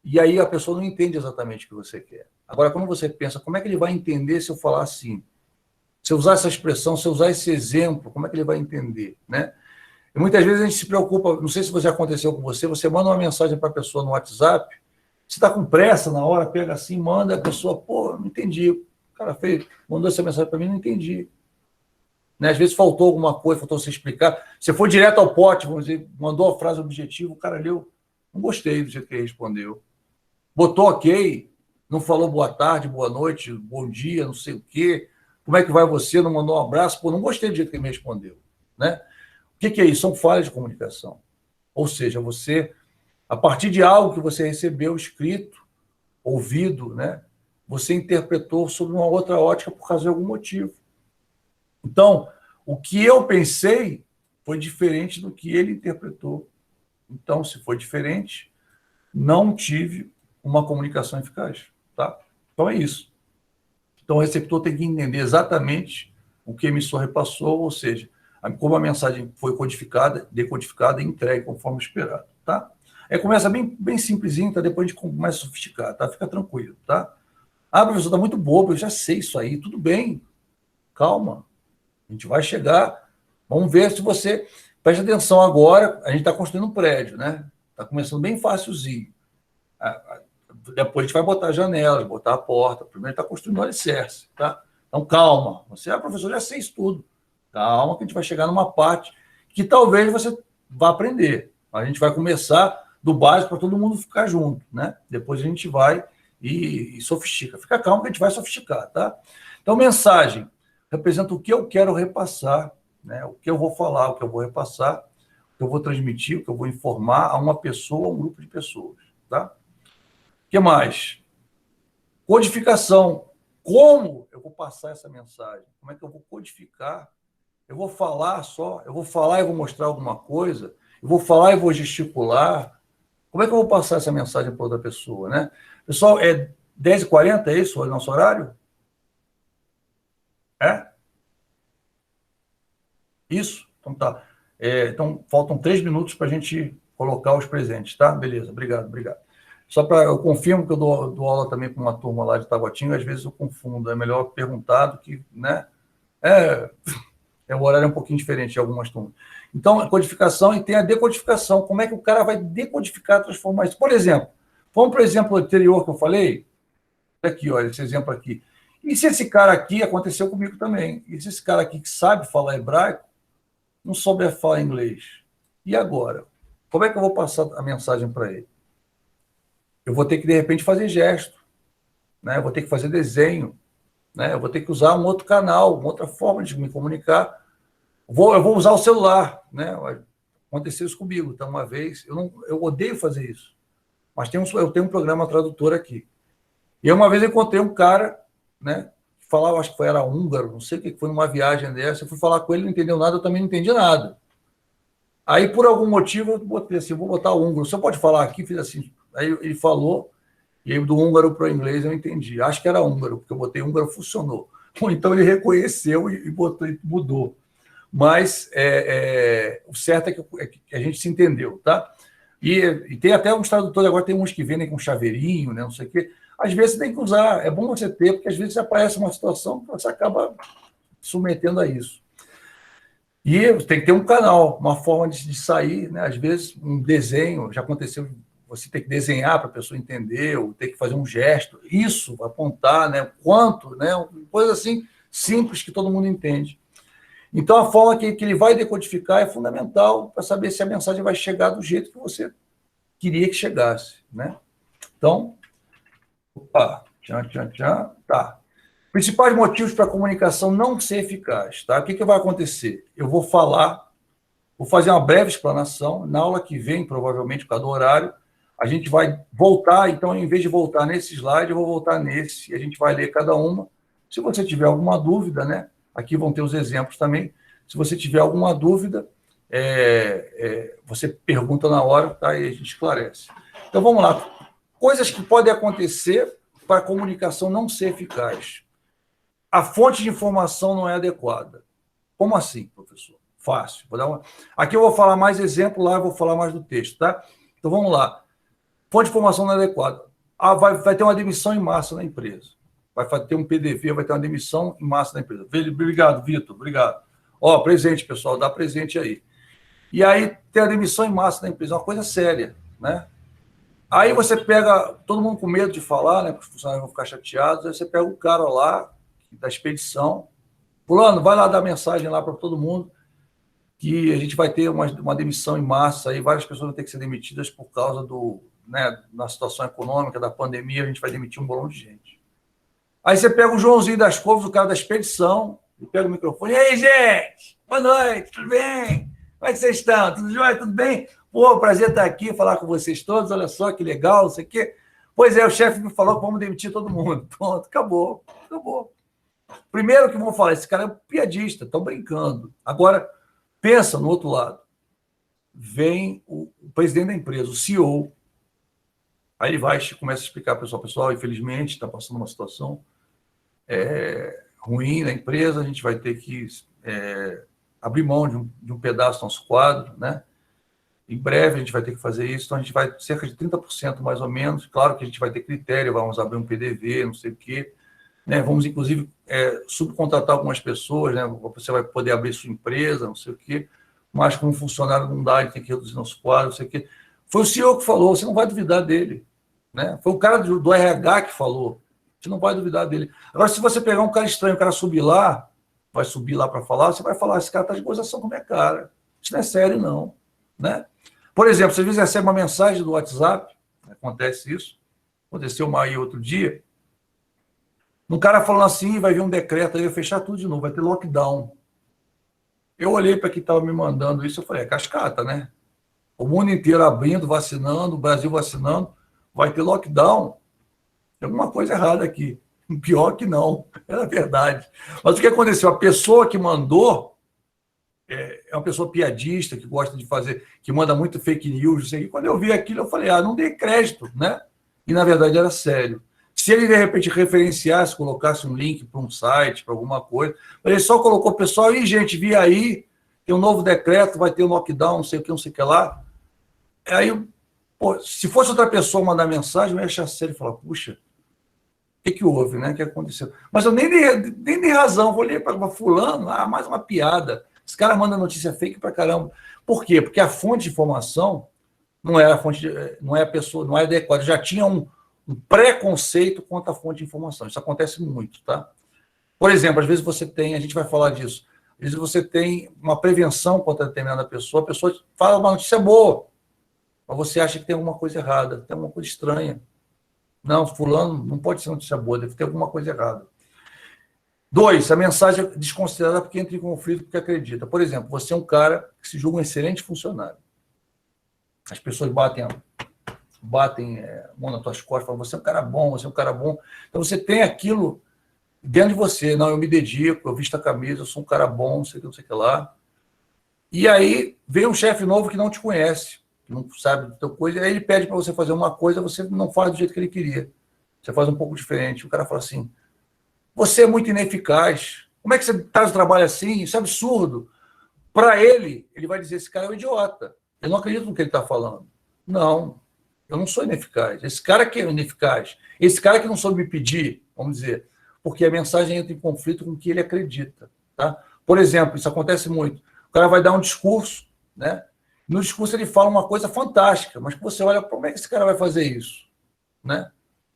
e aí a pessoa não entende exatamente o que você quer. Agora, quando você pensa, como é que ele vai entender se eu falar assim? Se eu usar essa expressão, se eu usar esse exemplo, como é que ele vai entender, né? E muitas vezes a gente se preocupa, não sei se já aconteceu com você, você manda uma mensagem para a pessoa no WhatsApp, você está com pressa na hora, pega assim, manda, a pessoa, pô, não entendi. O cara fez, mandou essa mensagem para mim, não entendi. Né? Às vezes faltou alguma coisa, faltou você explicar. Você foi direto ao pote, vamos dizer, mandou a frase objetiva, o cara leu, não gostei do jeito que ele respondeu. Botou ok, não falou boa tarde, boa noite, bom dia, não sei o quê. Como é que vai você? Não mandou um abraço? Pô, não gostei do jeito que ele me respondeu. Né? O que é isso? São falhas de comunicação. Ou seja, você, a partir de algo que você recebeu escrito, ouvido, né, você interpretou sob uma outra ótica por causa de algum motivo. Então, o que eu pensei foi diferente do que ele interpretou. Então, se foi diferente, não tive uma comunicação eficaz. Tá? Então, é isso. Então, o receptor tem que entender exatamente o que a emissora repassou, ou seja, como a mensagem foi codificada, decodificada e entregue conforme esperado. Tá? Aí começa bem simplesinho, tá? Depois a gente começa a sofisticar, tá? Fica tranquilo, tá? Ah, professor, tá muito bobo, eu já sei isso aí, tudo bem. Calma. A gente vai chegar, vamos ver se você... Preste atenção agora, a gente está construindo um prédio, né? Está começando bem facilzinho. Depois a gente vai botar janelas, botar a porta. Primeiro está construindo o alicerce, tá? Então, calma. Você, professor, já sei isso tudo. Calma, que a gente vai chegar numa parte que talvez você vá aprender. A gente vai começar do básico para todo mundo ficar junto, né? Depois a gente vai e sofistica. Fica calmo que a gente vai sofisticar, tá? Então, mensagem representa o que eu quero repassar, né? O que eu vou falar, o que eu vou repassar, o que eu vou transmitir, o que eu vou informar a uma pessoa, a um grupo de pessoas, tá? O que mais? Codificação. Como eu vou passar essa mensagem? Como é que eu vou codificar? Eu vou falar só? Eu vou falar e vou mostrar alguma coisa? Eu vou falar e vou gesticular? Como é que eu vou passar essa mensagem para outra pessoa, né? Pessoal, é 10h40, é isso o nosso horário? É? Isso? Então tá. Então, faltam 3 minutos para a gente colocar os presentes, tá? Beleza, obrigado. Só para... Eu confirmo que eu dou aula também para uma turma lá de Taguatinga, às vezes eu confundo, é melhor perguntar do que, né? O horário é um pouquinho diferente de algumas turmas. Então, a codificação e tem a decodificação. Como é que o cara vai decodificar, transformar isso? Por exemplo, vamos para o exemplo anterior que eu falei? Aqui, olha, esse exemplo aqui. E se esse cara aqui, aconteceu comigo também, e se esse cara aqui que sabe falar hebraico, não souber falar inglês? E agora? Como é que eu vou passar a mensagem para ele? Eu vou ter que, de repente, fazer gesto, né? Eu vou ter que fazer desenho, né? Eu vou ter que usar um outro canal, uma outra forma de me comunicar. Eu vou usar o celular, né? Aconteceu isso comigo. Então, uma vez, eu odeio fazer isso, mas eu tenho um programa tradutor aqui. E uma vez eu encontrei um cara, né? Que falava, acho que era húngaro, não sei o que foi, numa viagem dessa. Eu fui falar com ele, não entendeu nada, eu também não entendi nada. Aí, por algum motivo, eu botei assim, vou botar húngaro. Você pode falar aqui? Fiz assim. Aí ele falou, e aí do húngaro para o inglês eu entendi. Acho que era húngaro, porque eu botei húngaro, funcionou. Ou então ele reconheceu e botou, e mudou. Mas o certo é que a gente se entendeu, tá? E tem até uns tradutores, agora tem uns que vendem com chaveirinho, né, não sei o quê. Às vezes você tem que usar, é bom você ter, porque às vezes aparece uma situação que você acaba submetendo a isso. E tem que ter um canal, uma forma de sair, né? Às vezes um desenho, já aconteceu, você tem que desenhar para a pessoa entender, ou tem que fazer um gesto, isso, apontar, né? Quanto, né? Coisa assim simples que todo mundo entende. Então, a forma que ele vai decodificar é fundamental para saber se a mensagem vai chegar do jeito que você queria que chegasse, né? Então, tá. Principais motivos para a comunicação não ser eficaz, tá? O que vai acontecer? Eu vou falar, vou fazer uma breve explanação, na aula que vem, provavelmente, por causa do horário, a gente vai voltar, então, em vez de voltar nesse slide, eu vou voltar nesse, e a gente vai ler cada uma. Se você tiver alguma dúvida, né? Aqui vão ter os exemplos também. Se você tiver alguma dúvida, você pergunta na hora, tá? E a gente esclarece. Então, vamos lá. Coisas que podem acontecer para a comunicação não ser eficaz. A fonte de informação não é adequada. Como assim, professor? Fácil. Aqui eu vou falar mais exemplo, lá eu vou falar mais do texto, tá? Então, vamos lá. fonte de informação não é adequada. Vai ter uma demissão em massa na empresa. Vai ter um PDV, vai ter uma demissão em massa na empresa. Obrigado, Vitor, obrigado. Ó, presente, pessoal, dá presente aí. E aí tem a demissão em massa da empresa, é uma coisa séria, né? Aí você pega, todo mundo com medo de falar, né? Porque os funcionários vão ficar chateados, aí você pega o cara lá, da expedição, fulano, vai lá dar mensagem lá para todo mundo, que a gente vai ter uma demissão em massa, aí várias pessoas vão ter que ser demitidas por causa da situação econômica, da pandemia, a gente vai demitir um bolão de gente. Aí você pega o Joãozinho das Couves, o cara da expedição, e pega o microfone, e aí, gente, boa noite, tudo bem? Como é que vocês estão? Tudo jóia? Tudo bem? Pô, prazer estar aqui, falar com vocês todos, olha só que legal, não sei o quê. Pois é, o chefe me falou que vamos demitir todo mundo. Pronto, acabou. Primeiro que vão falar, esse cara é um piadista, estão brincando. Agora, pensa no outro lado. Vem o presidente da empresa, o CEO, aí ele vai e começa a explicar para o pessoal, infelizmente, está passando uma situação ruim na empresa, a gente vai ter que abrir mão de um pedaço do nosso quadro, né? Em breve a gente vai ter que fazer isso, então a gente vai cerca de 30% mais ou menos, claro que a gente vai ter critério, vamos abrir um PDV, não sei o quê, né? Vamos, inclusive, subcontratar algumas pessoas, né? Você vai poder abrir sua empresa, não sei o quê, mas como funcionário não dá, a gente tem que reduzir nosso quadro, não sei o quê. Foi o CEO que falou, você não vai duvidar dele, né? Foi o cara do RH que falou, você não vai duvidar dele. Agora, se você pegar um cara estranho, o cara vai subir lá para falar, você vai falar, esse cara está de gozação com a minha cara, isso não é sério, não, né? Por exemplo, você às vezes recebe uma mensagem do WhatsApp, acontece isso, aconteceu aí outro dia, um cara falando assim, vai vir um decreto aí, vai fechar tudo de novo, vai ter lockdown. Eu olhei para quem estava me mandando isso, eu falei, cascata, né? O mundo inteiro abrindo, vacinando, o Brasil vacinando, vai ter lockdown. Tem alguma coisa errada aqui. Pior que não, era verdade. Mas o que aconteceu? A pessoa que mandou é uma pessoa piadista, que gosta de fazer, que manda muito fake news, não sei. E quando eu vi aquilo, eu falei, não dei crédito, né? E, na verdade, era sério. Se ele, de repente, referenciasse, colocasse um link para um site, para alguma coisa, ele só colocou, pessoal, e, gente, vi aí, tem um novo decreto, vai ter um lockdown, não sei o que lá. Aí, pô, se fosse outra pessoa mandar mensagem, eu ia achar sério e falar, puxa, o que houve, né? O que aconteceu? Mas eu nem dei razão, vou ler para fulano, mais uma piada. Esse cara manda notícia fake pra caramba. Por quê? Porque a fonte de informação não é a pessoa, não é adequada. Já tinha um preconceito quanto à fonte de informação. Isso acontece muito, tá? Por exemplo, às vezes você tem, a gente vai falar disso, às vezes você tem uma prevenção contra determinada pessoa, a pessoa fala uma notícia boa, mas você acha que tem alguma coisa errada, tem alguma coisa estranha. Não, fulano não pode ser notícia boa, deve ter alguma coisa errada. 2, a mensagem é desconsiderada porque entra em conflito porque acredita. Por exemplo, você é um cara que se julga um excelente funcionário. As pessoas batem a mão nas tuas costas, falam, você é um cara bom, você é um cara bom. Então você tem aquilo dentro de você. Não, eu me dedico, eu visto a camisa, eu sou um cara bom, não sei o que lá. E aí vem um chefe novo que não te conhece, que não sabe da tua coisa, aí ele pede para você fazer uma coisa, você não faz do jeito que ele queria. Você faz um pouco diferente. O cara fala assim, você é muito ineficaz. Como é que você faz o trabalho assim? Isso é absurdo. Para ele vai dizer, esse cara é um idiota. Eu não acredito no que ele está falando. Não, eu não sou ineficaz. Esse cara que é ineficaz. Esse cara que não soube me pedir, vamos dizer, porque a mensagem entra em conflito com o que ele acredita. Tá? Por exemplo, isso acontece muito. O cara vai dar um discurso, né? No discurso ele fala uma coisa fantástica, mas que você olha, como é que esse cara vai fazer isso? Né?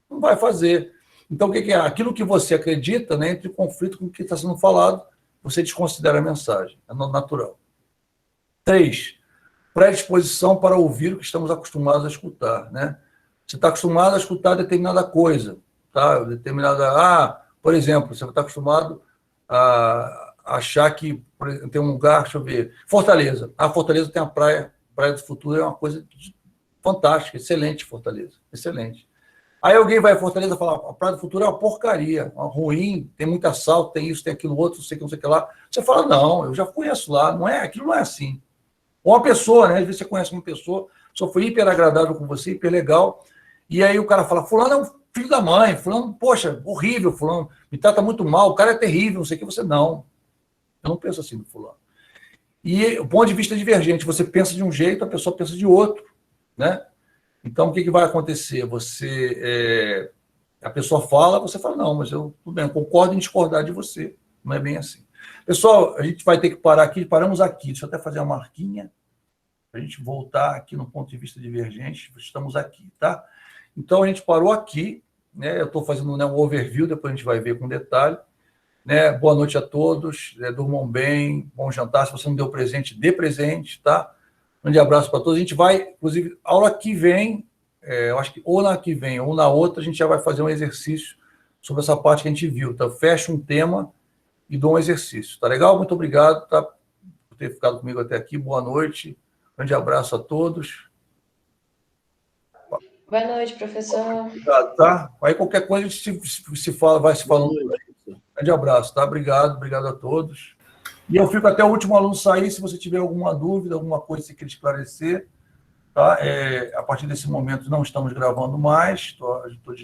Não vai fazer. Então, o que é? Aquilo que você acredita, né, entra em conflito com o que está sendo falado, você desconsidera a mensagem. É natural. 3, predisposição para ouvir o que estamos acostumados a escutar. Né? Você está acostumado a escutar determinada coisa. Tá? Por exemplo, você está acostumado a achar que tem um lugar, deixa eu ver, Fortaleza. Fortaleza tem a Praia do Futuro, é uma coisa fantástica, excelente Fortaleza, excelente. Aí alguém vai a Fortaleza e fala, a Praia do Futuro é uma porcaria, uma ruim, tem muito assalto, tem isso, tem aquilo outro, não sei o que lá. Você fala, não, eu já conheço lá, aquilo não é assim. Ou uma pessoa, né? Às vezes você conhece uma pessoa foi hiper agradável com você, hiper legal, e aí o cara fala, fulano é um filho da mãe, fulano, poxa, horrível, fulano, me trata muito mal, o cara é terrível, não sei o que, você não. Eu não penso assim do fulano. E o ponto de vista é divergente, você pensa de um jeito, a pessoa pensa de outro, né? Então, o que vai acontecer? A pessoa fala, você fala, não, mas tudo bem, eu concordo em discordar de você. Não é bem assim. Pessoal, a gente vai ter que parar aqui, paramos aqui. Deixa eu até fazer uma marquinha, para a gente voltar aqui no ponto de vista divergente. Estamos aqui, tá? Então, a gente parou aqui, né? Eu estou fazendo, né, um overview, depois a gente vai ver com detalhe. Né? Boa noite a todos, durmam bem, bom jantar. Se você não deu presente, dê presente, tá? Um grande abraço para todos. A gente vai, inclusive, aula que vem, eu acho que ou na que vem ou na outra, a gente já vai fazer um exercício sobre essa parte que a gente viu. Então, fecha um tema e dou um exercício. Tá legal? Muito obrigado, tá, por ter ficado comigo até aqui. Boa noite. Grande abraço a todos. Boa noite, professor. Obrigado, tá? Aí qualquer coisa a gente se fala, vai se falando. Grande abraço, tá? Obrigado a todos. E eu fico até o último aluno sair, se você tiver alguma dúvida, alguma coisa que você queira esclarecer, tá? A partir desse momento não estamos gravando mais, estou